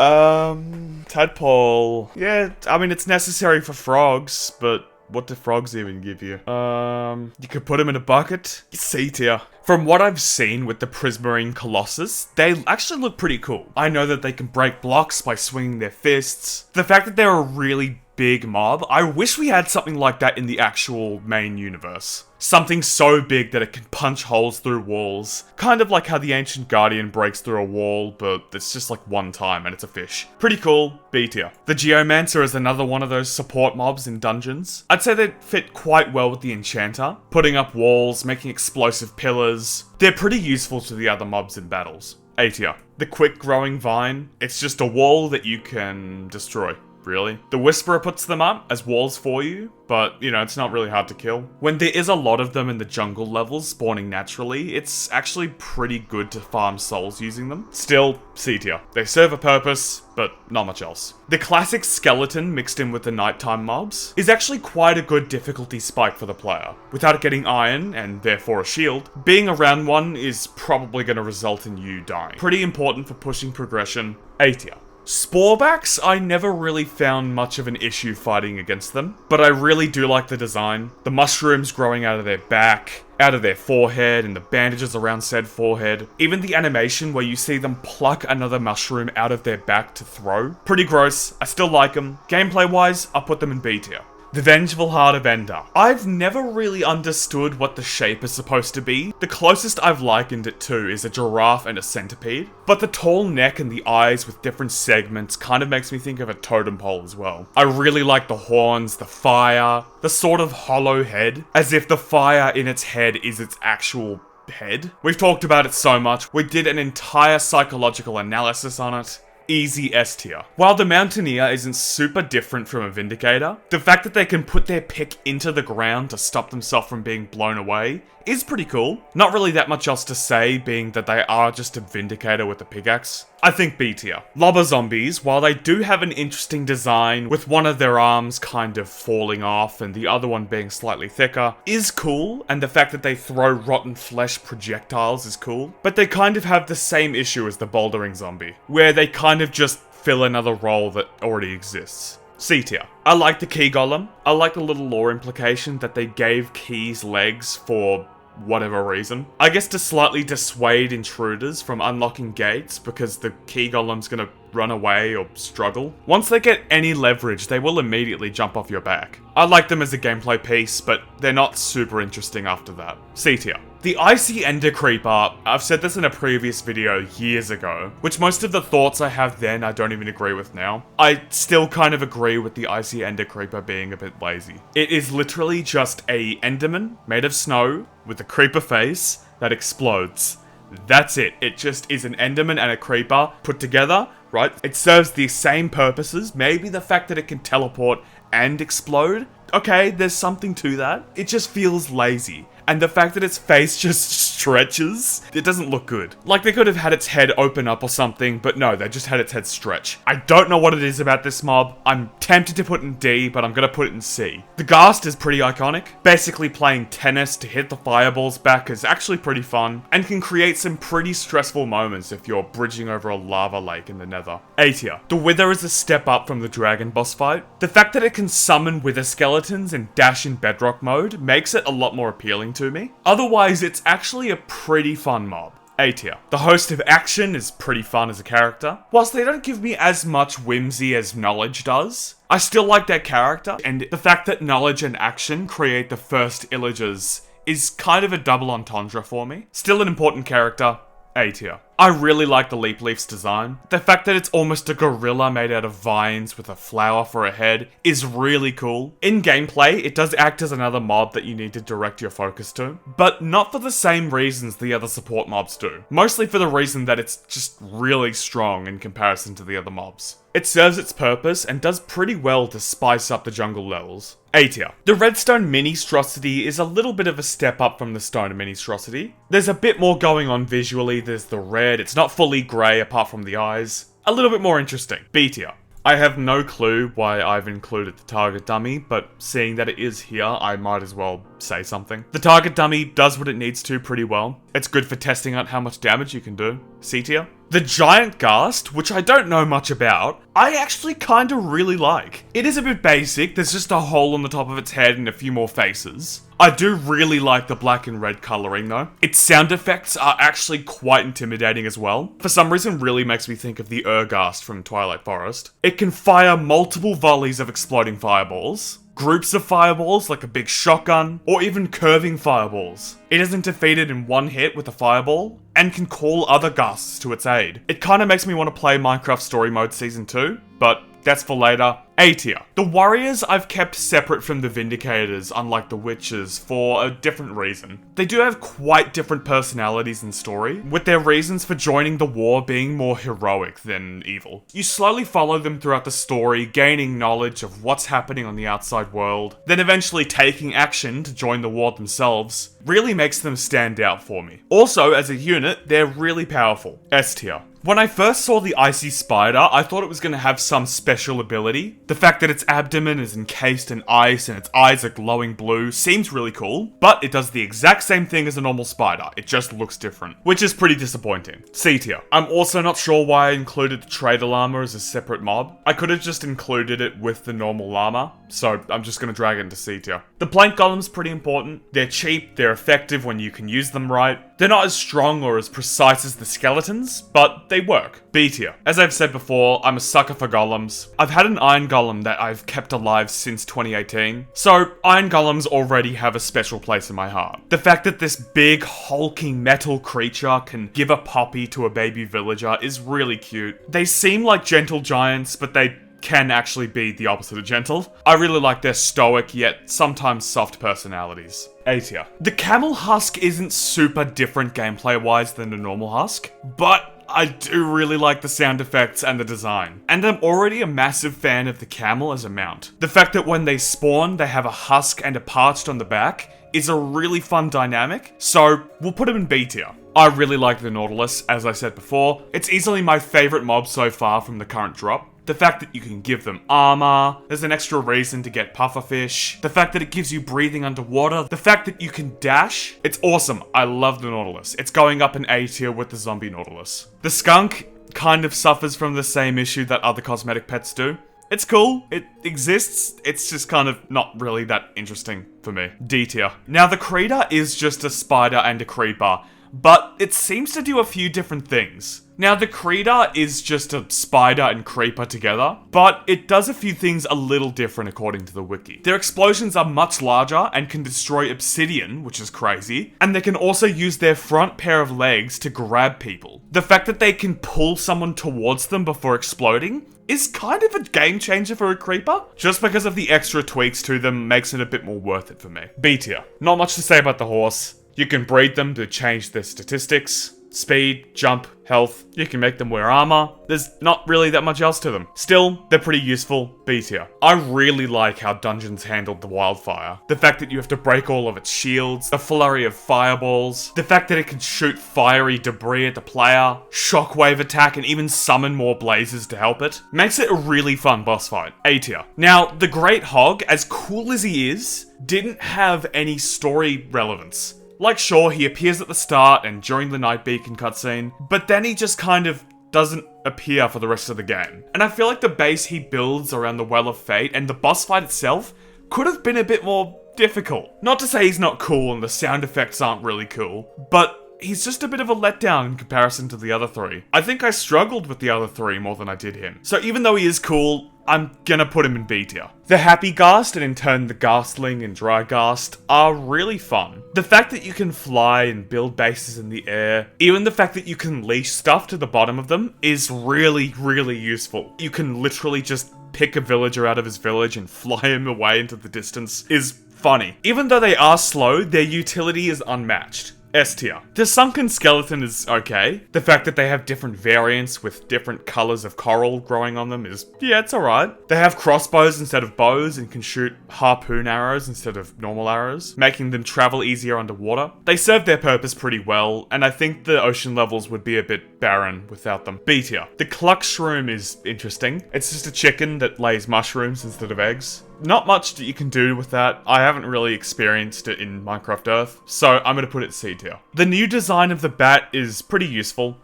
Speaker 1: Tadpole. Yeah, I mean, it's necessary for frogs, but what do frogs even give you? You could put them in a bucket. C tier. From what I've seen with the Prismarine Colossus, they actually look pretty cool. I know that they can break blocks by swinging their fists. The fact that they're a really big mob, I wish we had something like that in the actual main universe. Something so big that it can punch holes through walls. Kind of like how the Ancient Guardian breaks through a wall, but it's just like one time and it's a fish. Pretty cool. B tier. The Geomancer is another one of those support mobs in dungeons. I'd say they fit quite well with the Enchanter. Putting up walls, making explosive pillars. They're pretty useful to the other mobs in battles. A tier. The Quick Growing Vine. It's just a wall that you can destroy. Really? The Whisperer puts them up as walls for you, but, you know, it's not really hard to kill. When there is a lot of them in the jungle levels spawning naturally, it's actually pretty good to farm souls using them. Still, C tier. They serve a purpose, but not much else. The classic skeleton mixed in with the nighttime mobs is actually quite a good difficulty spike for the player. Without it getting iron, and therefore a shield, being around one is probably going to result in you dying. Pretty important for pushing progression. A tier. Sporebacks, I never really found much of an issue fighting against them, but I really do like the design. The mushrooms growing out of their back, out of their forehead, and the bandages around said forehead. Even the animation where you see them pluck another mushroom out of their back to throw. Pretty gross, I still like them. Gameplay wise, I'll put them in B tier. The Vengeful Heart of Ender. I've never really understood what the shape is supposed to be. The closest I've likened it to is a giraffe and a centipede, but the tall neck and the eyes with different segments kind of makes me think of a totem pole as well. I really like the horns, the fire, the sort of hollow head, as if the fire in its head is its actual head. We've talked about it so much. We did an entire psychological analysis on it. Easy S tier. While the Mountaineer isn't super different from a Vindicator, the fact that they can put their pick into the ground to stop themselves from being blown away is pretty cool. Not really that much else to say, being that they are just a Vindicator with a pickaxe. I think B tier. Lobber zombies, while they do have an interesting design with one of their arms kind of falling off and the other one being slightly thicker, is cool, and the fact that they throw rotten flesh projectiles is cool, but they kind of have the same issue as the bouldering zombie, where they kind of just fill another role that already exists. C tier. I like the key golem. I like the little lore implication that they gave keys legs for whatever reason. I guess to slightly dissuade intruders from unlocking gates because the key golem's gonna run away or struggle. Once they get any leverage, they will immediately jump off your back. I like them as a gameplay piece, but they're not super interesting after that. C tier. The Icy Ender Creeper, I've said this in a previous video years ago, which most of the thoughts I have then I don't even agree with now. I still kind of agree with the Icy Ender Creeper being a bit lazy. It is literally just a Enderman made of snow with a creeper face that explodes. That's it. It just is an Enderman and a creeper put together, right? It serves the same purposes. Maybe the fact that it can teleport and explode. Okay, there's something to that. It just feels lazy. And the fact that its face just stretches, it doesn't look good. Like they could have had its head open up or something, but no, they just had its head stretch. I don't know what it is about this mob. I'm tempted to put in D, but I'm gonna put it in C. The Ghast is pretty iconic. Basically playing tennis to hit the fireballs back is actually pretty fun, and can create some pretty stressful moments if you're bridging over a lava lake in the nether. A tier. The Wither is a step up from the dragon boss fight. The fact that it can summon Wither skeletons and dash in bedrock mode makes it a lot more appealing to me. Otherwise, it's actually a pretty fun mob. A tier. The Host of Action is pretty fun as a character. Whilst they don't give me as much whimsy as Knowledge does, I still like that character, and the fact that Knowledge and Action create the first Illagers is kind of a double entendre for me. Still an important character. A tier. I really like the Leap Leaf's design. The fact that it's almost a gorilla made out of vines with a flower for a head is really cool. In gameplay, it does act as another mob that you need to direct your focus to, but not for the same reasons the other support mobs do. Mostly for the reason that it's just really strong in comparison to the other mobs. It serves its purpose and does pretty well to spice up the jungle levels. A tier. The Redstone Ministrosity is a little bit of a step up from the Stone Ministrosity. There's a bit more going on visually, there's the red, it's not fully grey apart from the eyes. A little bit more interesting. B tier. I have no clue why I've included the target dummy, but seeing that it is here, I might as well say something. The target dummy does what it needs to pretty well. It's good for testing out how much damage you can do. C tier. The Giant Ghast, which I don't know much about, I actually kinda really like. It is a bit basic, there's just a hole on the top of its head and a few more faces. I do really like the black and red colouring though. Its sound effects are actually quite intimidating as well. For some reason really makes me think of the Ghast from Twilight Forest. It can fire multiple volleys of exploding fireballs, groups of fireballs like a big shotgun, or even curving fireballs. It isn't defeated in one hit with a fireball, and can call other ghasts to its aid. It kinda makes me want to play Minecraft Story Mode Season 2, but that's for later. A tier. The Warriors I've kept separate from the Vindicators, unlike the Witches, for a different reason. They do have quite different personalities and story, with their reasons for joining the war being more heroic than evil. You slowly follow them throughout the story, gaining knowledge of what's happening on the outside world, then eventually taking action to join the war themselves, really makes them stand out for me. Also, as a unit, they're really powerful. S tier. When I first saw the Icy Spider, I thought it was going to have some special ability. The fact that its abdomen is encased in ice and its eyes are glowing blue seems really cool, but it does the exact same thing as a normal spider, it just looks different, which is pretty disappointing. C tier. I'm also not sure why I included the Trader Llama as a separate mob. I could have just included it with the normal llama, so I'm just going to drag it into C tier. The Plank Golem's pretty important. They're cheap, they're effective when you can use them right. They're not as strong or as precise as the skeletons, but they work. B tier. As I've said before, I'm a sucker for golems. I've had an iron golem that I've kept alive since 2018, so iron golems already have a special place in my heart. The fact that this big, hulking metal creature can give a puppy to a baby villager is really cute. They seem like gentle giants, but they can actually be the opposite of gentle. I really like their stoic yet sometimes soft personalities. A tier. The camel husk isn't super different gameplay-wise than the normal husk, but I do really like the sound effects and the design. And I'm already a massive fan of the camel as a mount. The fact that when they spawn, they have a husk and a parched on the back is a really fun dynamic, so we'll put him in B tier. I really like the Nautilus, as I said before. It's easily my favorite mob so far from the current drop. The fact that you can give them armor, there's an extra reason to get pufferfish, the fact that it gives you breathing underwater, the fact that you can dash, it's awesome. I love the Nautilus. It's going up in A tier with the zombie Nautilus. The skunk kind of suffers from the same issue that other cosmetic pets do. It's cool, it exists, it's just kind of not really that interesting for me. D tier. Now the Creeper is just a spider and a creeper, but it seems to do a few different things. Now the Creeper is just a spider and creeper together, but it does a few things a little different according to the wiki. Their explosions are much larger and can destroy obsidian, which is crazy, and they can also use their front pair of legs to grab people. The fact that they can pull someone towards them before exploding is kind of a game changer for a creeper. Just because of the extra tweaks to them makes it a bit more worth it for me. B tier. Not much to say about the horse. You can breed them to change their statistics. Speed, jump, health. You can make them wear armor. There's not really that much else to them. Still, they're pretty useful. B tier. I really like how Dungeons handled the wildfire. The fact that you have to break all of its shields, the flurry of fireballs, the fact that it can shoot fiery debris at the player, shockwave attack, and even summon more blazes to help it, makes it a really fun boss fight. A tier. Now, the Great Hog, as cool as he is, didn't have any story relevance. Like, sure, he appears at the start and during the Night Beacon cutscene, but then he just kind of doesn't appear for the rest of the game. And I feel like the base he builds around the Well of Fate and the boss fight itself could have been a bit more difficult. Not to say he's not cool and the sound effects aren't really cool, but he's just a bit of a letdown in comparison to the other three. I think I struggled with the other three more than I did him. So even though he is cool, I'm gonna put him in B tier. The Happy Ghast, and in turn the Ghastling and Dry Ghast, are really fun. The fact that you can fly and build bases in the air, even the fact that you can leash stuff to the bottom of them, is really, really useful. You can literally just pick a villager out of his village and fly him away into the distance, is funny. Even though they are slow, their utility is unmatched. S tier. The Sunken Skeleton is okay. The fact that they have different variants with different colors of coral growing on them is, yeah, it's alright. They have crossbows instead of bows and can shoot harpoon arrows instead of normal arrows, making them travel easier underwater. They serve their purpose pretty well, and I think the ocean levels would be a bit barren without them. B tier. The Cluck Shroom is interesting. It's just a chicken that lays mushrooms instead of eggs. Not much that you can do with that. I haven't really experienced it in Minecraft Earth, so I'm gonna put it C tier. The new design of the bat is pretty useful.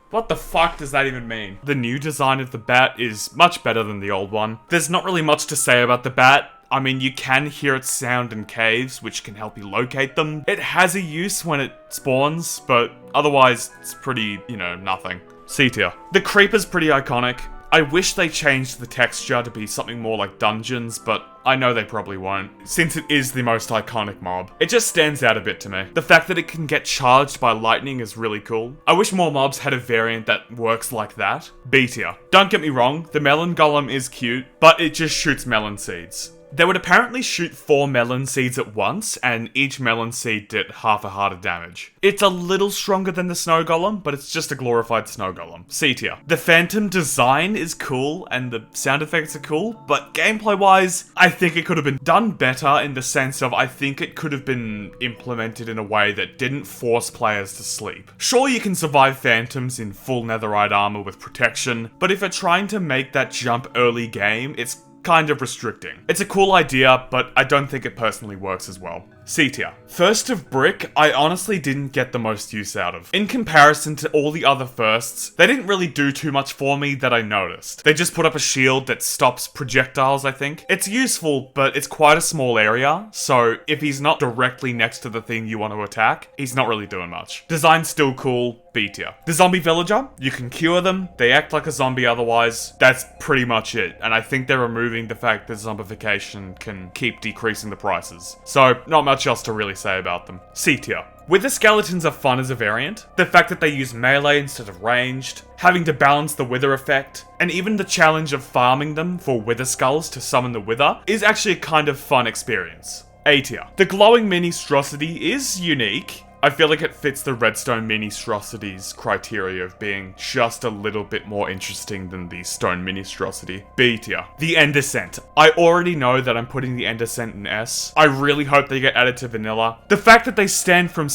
Speaker 1: What the fuck does that even mean? The new design of the bat is much better than the old one. There's not really much to say about the bat. I mean, you can hear its sound in caves, which can help you locate them. It has a use when it spawns, but otherwise, it's pretty, nothing. C tier. The Creeper's pretty iconic. I wish they changed the texture to be something more like dungeons, but I know they probably won't, since it is the most iconic mob. It just stands out a bit to me. The fact that it can get charged by lightning is really cool. I wish more mobs had a variant that works like that. B tier. Don't get me wrong, the melon golem is cute, but it just shoots melon seeds. They would apparently shoot 4 melon seeds at once, and each melon seed did half a heart of damage. It's a little stronger than the snow golem, but it's just a glorified snow golem. C tier. The phantom design is cool, and the sound effects are cool, but gameplay-wise, I think it could have been done better in the sense of I think it could have been implemented in a way that didn't force players to sleep. Sure, you can survive phantoms in full netherite armor with protection, but if you're trying to make that jump early game, it's kind of restricting. It's a cool idea, but I don't think it personally works as well. C tier. First of Brick, I honestly didn't get the most use out of. In comparison to all the other firsts, they didn't really do too much for me that I noticed. They just put up a shield that stops projectiles, I think. It's useful, but it's quite a small area, so if he's not directly next to the thing you want to attack, he's not really doing much. Design's still cool. B tier. The zombie villager, you can cure them, they act like a zombie otherwise, that's pretty much it, and I think they're removing the fact that zombification can keep decreasing the prices. So, not much much else to really say about them. C tier. Wither skeletons are fun as a variant. The fact that they use melee instead of ranged, having to balance the wither effect, and even the challenge of farming them for wither skulls to summon the wither is actually a kind of fun experience. A tier. The glowing mini-strosity is unique. I feel like it fits the redstone mini-strosity's criteria of being just a little bit more interesting than the stone mini-strosity. B tier. The end ascent. I already know that I'm putting the end ascent in S. I really hope they get added to vanilla. The fact that they stand from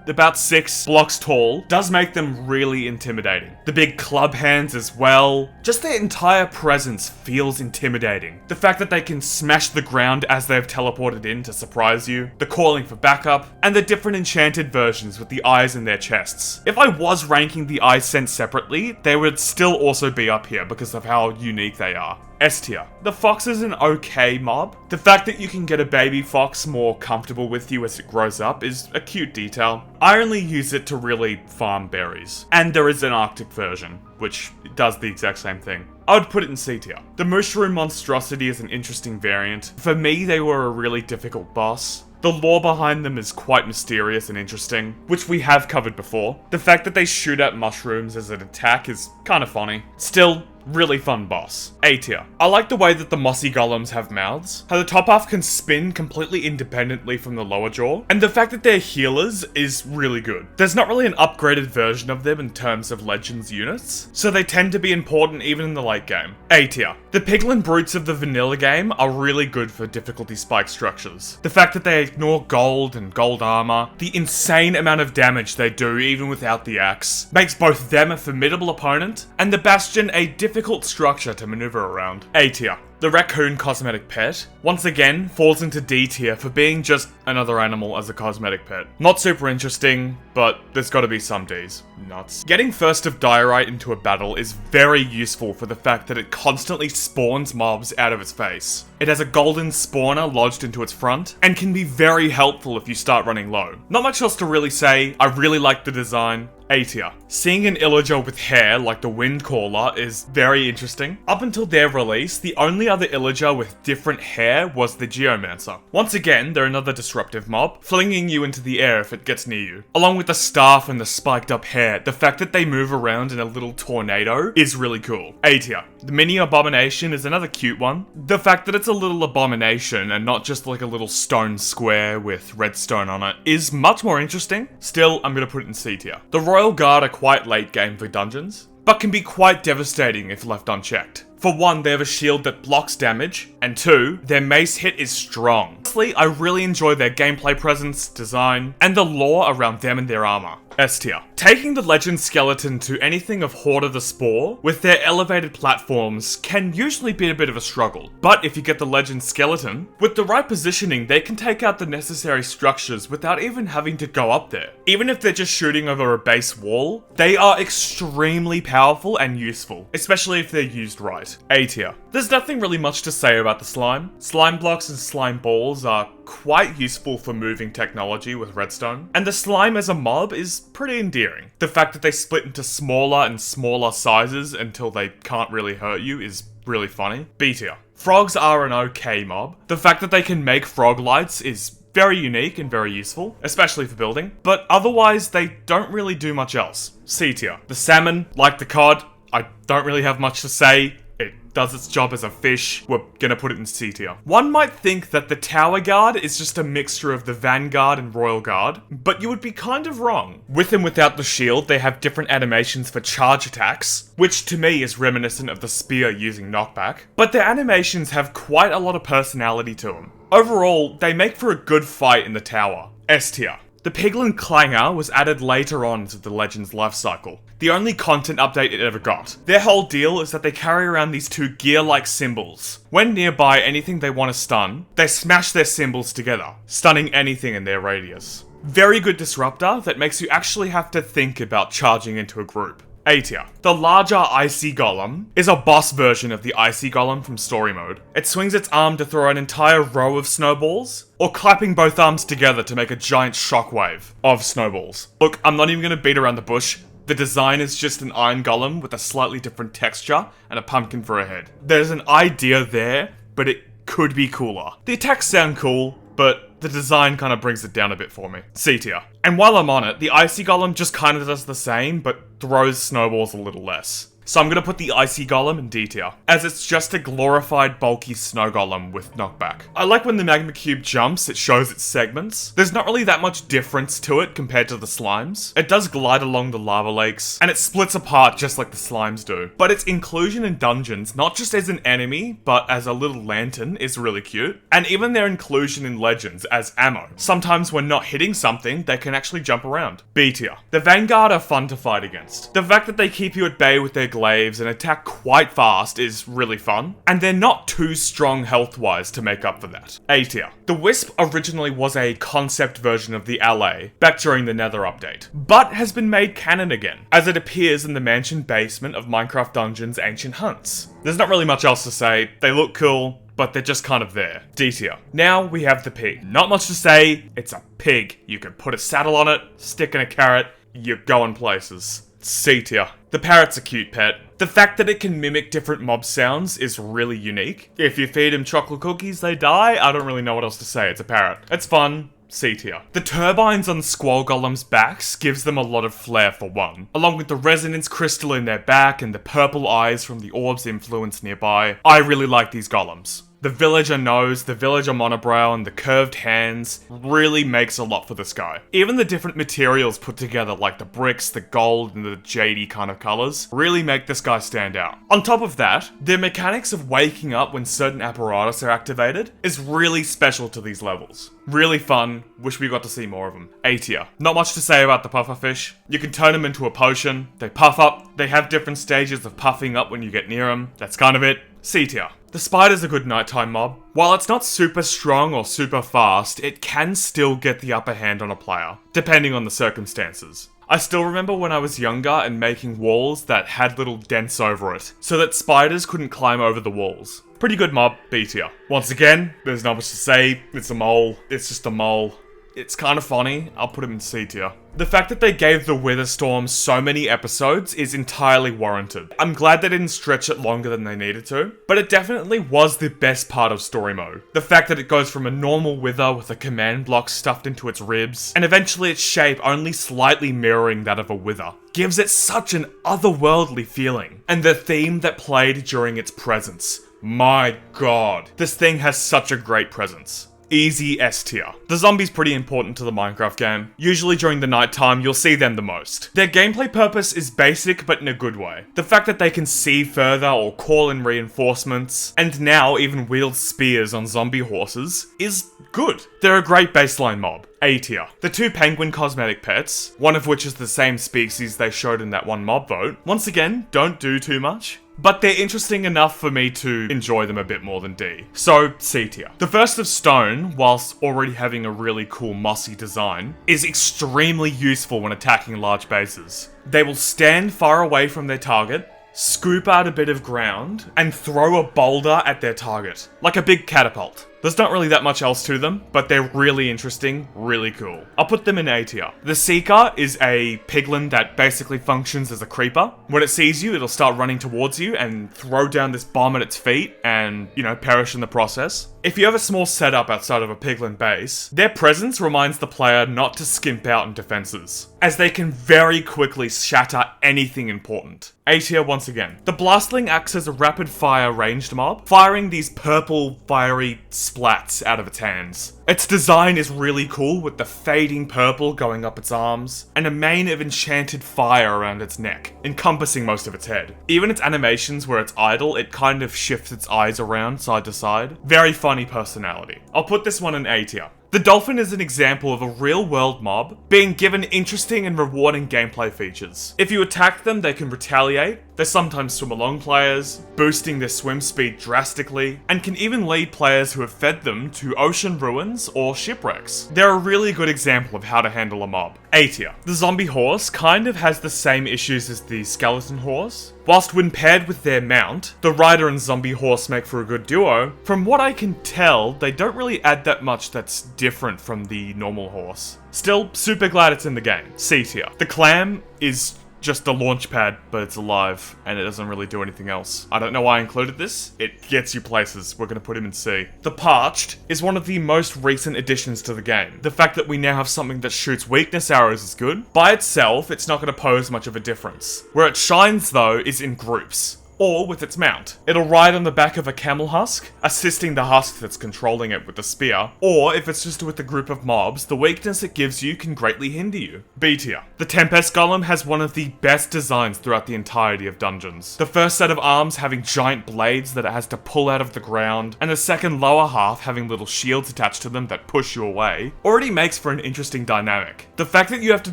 Speaker 1: about 6 blocks tall does make them really intimidating. The big club hands as well. Just their entire presence feels intimidating. The fact that they can smash the ground as they've teleported in to surprise you, the calling for backup, and the different enchanted versions with the eyes in their chests. If I was ranking the eye scent separately, they would still also be up here because of how unique they are. S tier. The fox is an okay mob. The fact that you can get a baby fox more comfortable with you as it grows up is a cute detail. I only use it to really farm berries. And there is an Arctic version, which does the exact same thing. I would put it in C tier. The mushroom monstrosity is an interesting variant. For me, they were a really difficult boss. The lore behind them is quite mysterious and interesting, which we have covered before. The fact that they shoot at mushrooms as an attack is kind of funny. Still, really fun boss. A tier. I like the way that the mossy golems have mouths, how the top half can spin completely independently from the lower jaw, and the fact that they're healers is really good. There's not really an upgraded version of them in terms of Legends units, so they tend to be important even in the late game. A tier. The piglin brutes of the vanilla game are really good for difficulty spike structures. The fact that they ignore gold and gold armor, the insane amount of damage they do even without the axe, makes both them a formidable opponent, and the bastion a difficult structure to maneuver around. A tier. The raccoon cosmetic pet, once again, falls into D tier for being just another animal as a cosmetic pet. Not super interesting, but there's gotta be some Ds. Nuts. Getting First of Diorite into a battle is very useful for the fact that it constantly spawns mobs out of its face. It has a golden spawner lodged into its front, and can be very helpful if you start running low. Not much else to really say. I really like the design. A tier. Seeing an illager with hair like the Windcaller is very interesting. Up until their release, the only other illager with different hair was the Geomancer. Once again, they're another disruptive mob, flinging you into the air if it gets near you. Along with the staff and the spiked up hair, the fact that they move around in a little tornado is really cool. A tier. The mini abomination is another cute one. The fact that it's a little abomination and not just like a little stone square with redstone on it is much more interesting. Still, I'm gonna put it in C tier. The Royal Guard are quite late game for dungeons, but can be quite devastating if left unchecked. For one, they have a shield that blocks damage, and two, their mace hit is strong. Honestly, I really enjoy their gameplay presence, design, and the lore around them and their armor. S tier. Taking the legend skeleton to anything of Horde of the Spore with their elevated platforms can usually be a bit of a struggle. But if you get the legend skeleton, with the right positioning, they can take out the necessary structures without even having to go up there. Even if they're just shooting over a base wall, they are extremely powerful and useful, especially if they're used right. A tier. There's nothing really much to say about the slime. Slime blocks and slime balls are quite useful for moving technology with redstone, and the slime as a mob is pretty endearing. The fact that they split into smaller and smaller sizes until they can't really hurt you is really funny. B tier. Frogs are an okay mob. The fact that they can make frog lights is very unique and very useful, especially for building, but otherwise they don't really do much else. C tier. The salmon, like the cod, I don't really have much to say. It does its job as a fish. We're gonna put it in C tier. One might think that the Tower Guard is just a mixture of the Vanguard and Royal Guard, but you would be kind of wrong. With and without the shield, they have different animations for charge attacks, which to me is reminiscent of the spear using knockback, but their animations have quite a lot of personality to them. Overall, they make for a good fight in the tower. S tier. The Piglin Clanger was added later on to the Legend's lifecycle, the only content update it ever got. Their whole deal is that they carry around these two gear-like symbols. When nearby anything they want to stun, they smash their symbols together, stunning anything in their radius. Very good disruptor that makes you actually have to think about charging into a group. A tier. The larger Icy Golem is a boss version of the Icy Golem from story mode. It swings its arm to throw an entire row of snowballs, or clapping both arms together to make a giant shockwave of snowballs. Look, I'm not even going to beat around the bush. The design is just an iron golem with a slightly different texture and a pumpkin for a head. There's an idea there, but it could be cooler. The attacks sound cool. but the design kind of brings it down a bit for me. C tier. And while I'm on it, the Icy Golem just kind of does the same, but throws snowballs a little less. So I'm going to put the Icy Golem in D tier, as it's just a glorified bulky snow golem with knockback. I like when the magma cube jumps, it shows its segments. There's not really that much difference to it compared to the slimes. It does glide along the lava lakes, and it splits apart just like the slimes do. But its inclusion in dungeons, not just as an enemy, but as a little lantern, is really cute. And even their inclusion in legends as ammo. Sometimes when not hitting something, they can actually jump around. B tier. The Vanguard are fun to fight against. The fact that they keep you at bay with their glaives and attack quite fast is really fun, and they're not too strong health-wise to make up for that. A tier. The Wisp originally was a concept version of the LA back during the Nether update, but has been made canon again, as it appears in the mansion basement of Minecraft Dungeons Ancient Hunts. There's not really much else to say, they look cool, but they're just kind of there. D tier. Now we have the pig. Not much to say, it's a pig. You can put a saddle on it, stick in a carrot, you're going places. C tier. The parrot's a cute pet. The fact that it can mimic different mob sounds is really unique. If you feed him chocolate cookies, they die. I don't really know what else to say. It's a parrot. It's fun. C tier. The turbines on Squall Golem's backs gives them a lot of flair for one. Along with the resonance crystal in their back and the purple eyes from the orb's influence nearby, I really like these golems. The villager nose, the villager monobrow, and the curved hands really makes a lot for this guy. Even the different materials put together, like the bricks, the gold, and the jadey kind of colors, really make this guy stand out. On top of that, the mechanics of waking up when certain apparatus are activated is really special to these levels. Really fun, wish we got to see more of them. A tier. Not much to say about the pufferfish. You can turn them into a potion, they puff up, they have different stages of puffing up when you get near them. That's kind of it. C tier. The spider's a good nighttime mob. While it's not super strong or super fast, it can still get the upper hand on a player, depending on the circumstances. I still remember when I was younger and making walls that had little dents over it, so that spiders couldn't climb over the walls. Pretty good mob, B tier. Once again, there's not much to say, it's a mole, it's just a mole. It's kind of funny, I'll put him in C tier. The fact that they gave the Witherstorm so many episodes is entirely warranted. I'm glad they didn't stretch it longer than they needed to, but it definitely was the best part of story mode. The fact that it goes from a normal Wither with a command block stuffed into its ribs, and eventually its shape only slightly mirroring that of a Wither, gives it such an otherworldly feeling. And the theme that played during its presence. My god, this thing has such a great presence. Easy S tier. The zombies pretty important to the Minecraft game. Usually during the nighttime, you'll see them the most. Their gameplay purpose is basic, but in a good way. The fact that they can see further or call in reinforcements, and now even wield spears on zombie horses, is good. They're a great baseline mob. A tier. The two penguin cosmetic pets, one of which is the same species they showed in that one mob vote, once again, don't do too much. But they're interesting enough for me to enjoy them a bit more than D. So, C tier. The First of Stone, whilst already having a really cool mossy design, is extremely useful when attacking large bases. They will stand far away from their target, scoop out a bit of ground, and throw a boulder at their target. Like a big catapult. There's not really that much else to them, but they're really interesting, really cool. I'll put them in A tier. The Seeker is a piglin that basically functions as a creeper. When it sees you, it'll start running towards you and throw down this bomb at its feet and, perish in the process. If you have a small setup outside of a piglin base, their presence reminds the player not to skimp out on defenses, as they can very quickly shatter anything important. A tier once again. The Blastling acts as a rapid fire ranged mob, firing these purple, fiery splats out of its hands. Its design is really cool with the fading purple going up its arms, and a mane of enchanted fire around its neck, encompassing most of its head. Even its animations where it's idle, it kind of shifts its eyes around side to side. Very funny personality. I'll put this one in A tier. The Dolphin is an example of a real-world mob being given interesting and rewarding gameplay features. If you attack them, they can retaliate, they sometimes swim along players, boosting their swim speed drastically, and can even lead players who have fed them to ocean ruins or shipwrecks. They're a really good example of how to handle a mob. A tier. The Zombie Horse kind of has the same issues as the Skeleton Horse. Whilst when paired with their mount, the Rider and Zombie Horse make for a good duo, from what I can tell, they don't really add that much that's different from the normal horse. Still, super glad it's in the game. C tier. The Clam is just a launch pad, but it's alive, and it doesn't really do anything else. I don't know why I included this. It gets you places. We're gonna put him in C. The Parched is one of the most recent additions to the game. The fact that we now have something that shoots weakness arrows is good. By itself, it's not gonna pose much of a difference. Where it shines, though, is in groups, or with its mount. It'll ride on the back of a camel husk, assisting the husk that's controlling it with the spear, or if it's just with a group of mobs, the weakness it gives you can greatly hinder you. B tier. The Tempest Golem has one of the best designs throughout the entirety of dungeons. The first set of arms having giant blades that it has to pull out of the ground, and the second lower half having little shields attached to them that push you away, already makes for an interesting dynamic. The fact that you have to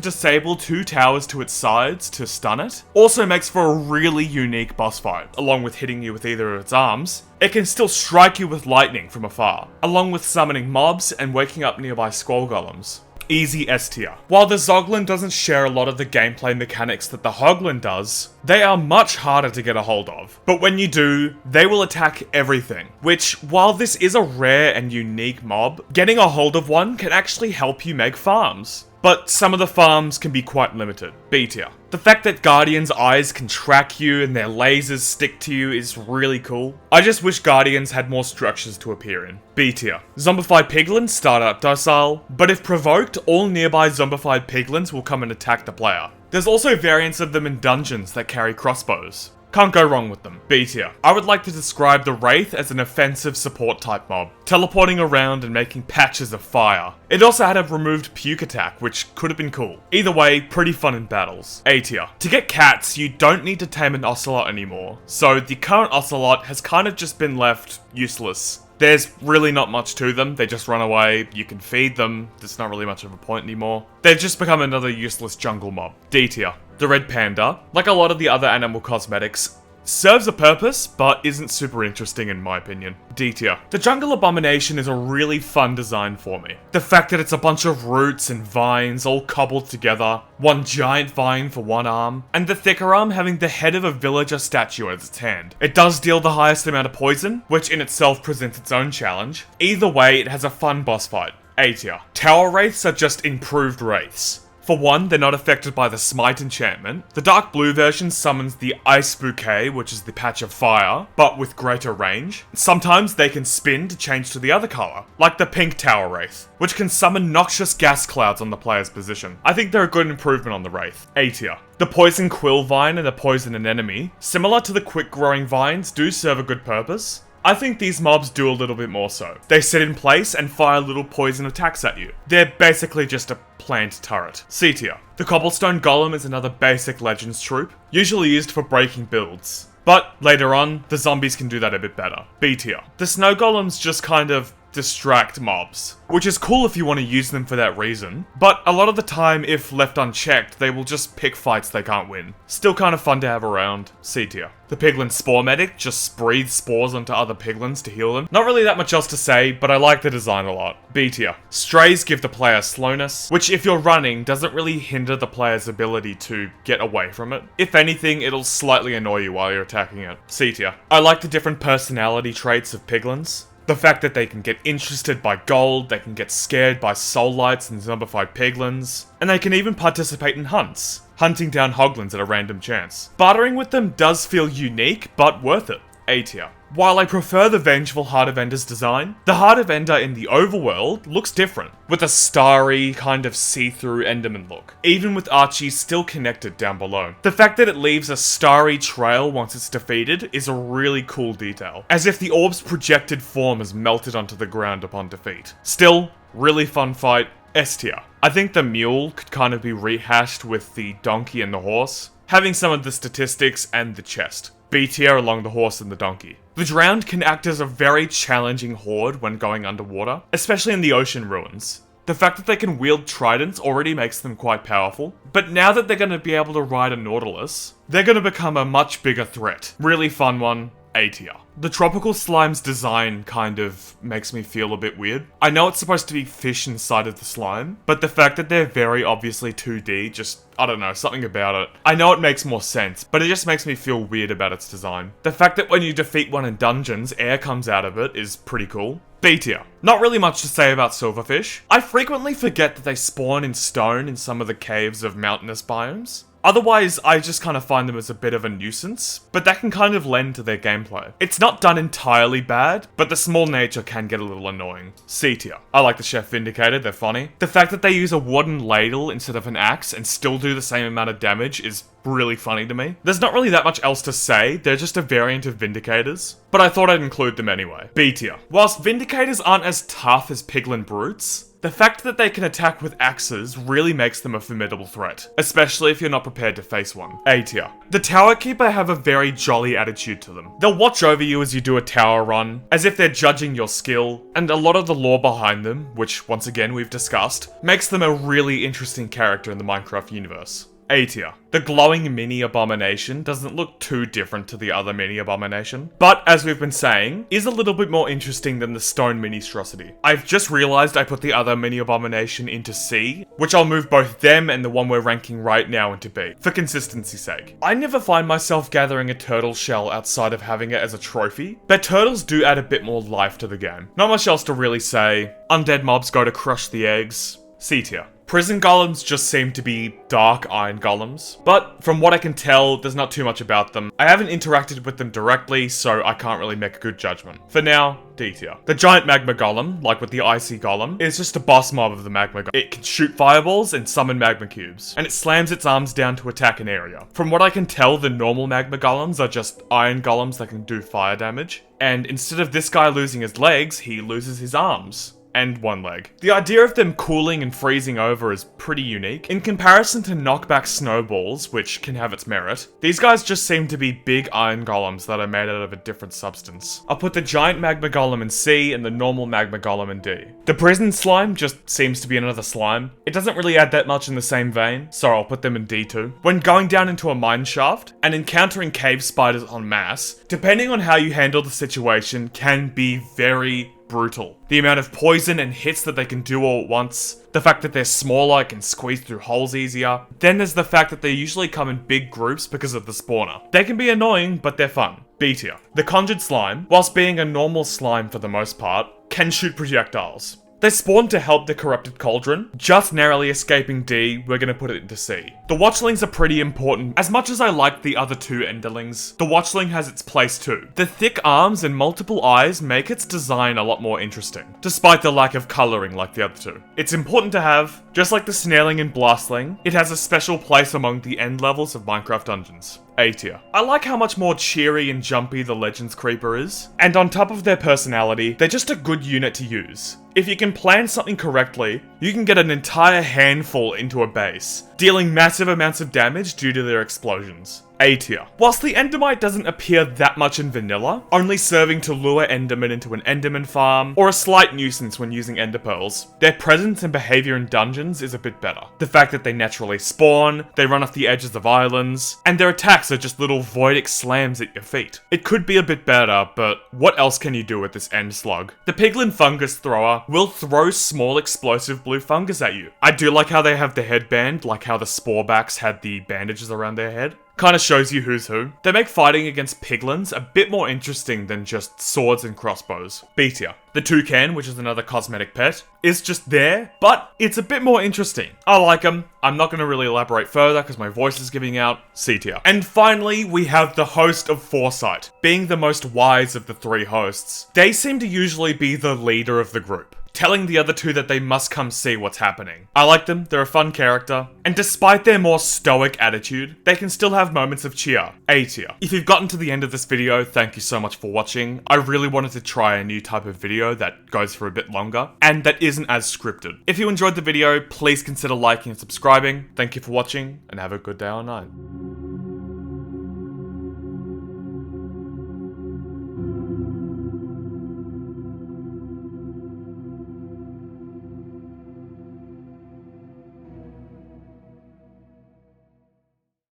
Speaker 1: disable 2 towers to its sides to stun it, also makes for a really unique boss fight. Along with hitting you with either of its arms, it can still strike you with lightning from afar, along with summoning mobs and waking up nearby squall golems. Easy S tier. While the Zoglin doesn't share a lot of the gameplay mechanics that the Hoglin does, they are much harder to get a hold of. But when you do, they will attack everything, which, while this is a rare and unique mob, getting a hold of one can actually help you make farms. But some of the farms can be quite limited. B tier. The fact that Guardian's eyes can track you and their lasers stick to you is really cool. I just wish Guardians had more structures to appear in. B tier. Zombified piglins start out docile, but if provoked, all nearby zombified piglins will come and attack the player. There's also variants of them in dungeons that carry crossbows. Can't go wrong with them. B tier. I would like to describe the Wraith as an offensive support type mob, teleporting around and making patches of fire. It also had a removed puke attack, which could have been cool. Either way, pretty fun in battles. A tier. To get cats, you don't need to tame an ocelot anymore, so the current ocelot has kind of just been left useless. There's really not much to them, they just run away, you can feed them, there's not really much of a point anymore. They've just become another useless jungle mob. D tier. The red panda, like a lot of the other animal cosmetics, serves a purpose, but isn't super interesting in my opinion. D tier. The jungle abomination is a really fun design for me. The fact that it's a bunch of roots and vines all cobbled together, one giant vine for one arm, and the thicker arm having the head of a villager statue as its hand. It does deal the highest amount of poison, which in itself presents its own challenge. Either way, it has a fun boss fight. A tier. Tower wraiths are just improved wraiths. For one, they're not affected by the Smite enchantment. The dark blue version summons the Ice Bouquet, which is the patch of fire, but with greater range. Sometimes they can spin to change to the other colour, like the pink Tower Wraith, which can summon noxious gas clouds on the player's position. I think they're a good improvement on the Wraith. A tier. The Poison Quill Vine and the Poison Anemone, similar to the quick growing vines, do serve a good purpose. I think these mobs do a little bit more so. They sit in place and fire little poison attacks at you. They're basically just a plant turret. C tier. The Cobblestone Golem is another basic Legends troop, usually used for breaking builds. But later on, the zombies can do that a bit better. B tier. The Snow Golems just kind of distract mobs, which is cool if you want to use them for that reason, but a lot of the time, if left unchecked, they will just pick fights they can't win. Still kind of fun to have around. C tier. The Piglin Spore Medic just breathes spores onto other piglins to heal them. Not really that much else to say, but I like the design a lot. B tier. Strays give the player slowness, which if you're running, doesn't really hinder the player's ability to get away from it. If anything, it'll slightly annoy you while you're attacking it. C tier. I like the different personality traits of piglins. The fact that they can get interested by gold, they can get scared by soul lights and zombified piglins, and they can even participate in hunts, hunting down hoglins at a random chance. Bartering with them does feel unique, but worth it. A tier. While I prefer the Vengeful Heart of Ender's design, the Heart of Ender in the overworld looks different, with a starry, kind of see-through Enderman look, even with Archie still connected down below. The fact that it leaves a starry trail once it's defeated is a really cool detail, as if the orb's projected form is melted onto the ground upon defeat. Still, really fun fight. S tier. I think the mule could kind of be rehashed with the donkey and the horse, having some of the statistics and the chest. B tier along the horse and the donkey. The Drowned can act as a very challenging horde when going underwater, especially in the ocean ruins. The fact that they can wield tridents already makes them quite powerful, but now that they're going to be able to ride a Nautilus, they're going to become a much bigger threat. Really fun one. A tier. The Tropical Slime's design kind of makes me feel a bit weird. I know it's supposed to be fish inside of the slime, but the fact that they're very obviously 2D, just, I don't know, something about it. I know it makes more sense, but it just makes me feel weird about its design. The fact that when you defeat one in dungeons, air comes out of it is pretty cool. B tier. Not really much to say about silverfish. I frequently forget that they spawn in stone in some of the caves of mountainous biomes. Otherwise, I just kind of find them as a bit of a nuisance, but that can kind of lend to their gameplay. It's not done entirely bad, but the small nature can get a little annoying. C tier. I like the Chef Vindicated, they're funny. The fact that they use a wooden ladle instead of an axe and still do the same amount of damage is really funny to me. There's not really that much else to say, they're just a variant of Vindicators, but I thought I'd include them anyway. B tier. Whilst Vindicators aren't as tough as Piglin Brutes, the fact that they can attack with axes really makes them a formidable threat, especially if you're not prepared to face one. A tier. The Tower Keeper have a very jolly attitude to them. They'll watch over you as you do a tower run, as if they're judging your skill, and a lot of the lore behind them, which once again we've discussed, makes them a really interesting character in the Minecraft universe. A tier. The glowing mini abomination doesn't look too different to the other mini abomination, but as we've been saying, is a little bit more interesting than the stone ministrosity. I've just realized I put the other mini abomination into C, which I'll move both them and the one we're ranking right now into B, for consistency's sake. I never find myself gathering a turtle shell outside of having it as a trophy, but turtles do add a bit more life to the game. Not much else to really say. Undead mobs go to crush the eggs. C tier. Prison golems just seem to be dark iron golems, but from what I can tell, there's not too much about them. I haven't interacted with them directly, so I can't really make a good judgment. For now, D tier. The giant magma golem, like with the icy golem, is just a boss mob of the magma golem. It can shoot fireballs and summon magma cubes, and it slams its arms down to attack an area. From what I can tell, the normal magma golems are just iron golems that can do fire damage, and instead of this guy losing his legs, he loses his arms. And one leg. The idea of them cooling and freezing over is pretty unique. In comparison to knockback snowballs, which can have its merit, these guys just seem to be big iron golems that are made out of a different substance. I'll put the giant magma golem in C and the normal magma golem in D. The prison slime just seems to be another slime. It doesn't really add that much in the same vein, so I'll put them in D too. When going down into a mine shaft and encountering cave spiders en masse, depending on how you handle the situation can be very brutal. The amount of poison and hits that they can do all at once, the fact that they're smaller, can squeeze through holes easier. Then there's the fact that they usually come in big groups because of the spawner. They can be annoying, but they're fun. B tier. The conjured slime, whilst being a normal slime for the most part, can shoot projectiles. They spawn to help the corrupted cauldron, just narrowly escaping D, we're gonna put it into C. The watchlings are pretty important. As much as I like the other two enderlings, the watchling has its place too. The thick arms and multiple eyes make its design a lot more interesting, despite the lack of colouring like the other two. It's important to have, just like the snareling and blastling, it has a special place among the end levels of Minecraft dungeons. A tier. I like how much more cheery and jumpy the Legends Creeper is, and on top of their personality, they're just a good unit to use. If you can plan something correctly, you can get an entire handful into a base, dealing massive amounts of damage due to their explosions. A tier. Whilst the Endermite doesn't appear that much in vanilla, only serving to lure Endermen into an Enderman farm, or a slight nuisance when using Ender Pearls, their presence and behaviour in dungeons is a bit better. The fact that they naturally spawn, they run off the edges of islands, and their attacks are just little voidic slams at your feet. It could be a bit better, but what else can you do with this End Slug? The Piglin Fungus Thrower will throw small explosive blue fungus at you. I do like how they have the headband, like how the Sporebacks had the bandages around their head. Kinda shows you who's who. They make fighting against piglins a bit more interesting than just swords and crossbows. B tier. The toucan, which is another cosmetic pet, is just there, but it's a bit more interesting. I like them. I'm not gonna really elaborate further because my voice is giving out. C tier. And finally, we have the host of Foresight. Being the most wise of the three hosts, they seem to usually be the leader of the group, telling the other two that they must come see what's happening. I like them, they're a fun character, and despite their more stoic attitude, they can still have moments of cheer. A tier. If you've gotten to the end of this video, thank you so much for watching. I really wanted to try a new type of video that goes for a bit longer, and that isn't as scripted. If you enjoyed the video, please consider liking and subscribing. Thank you for watching, and have a good day or night.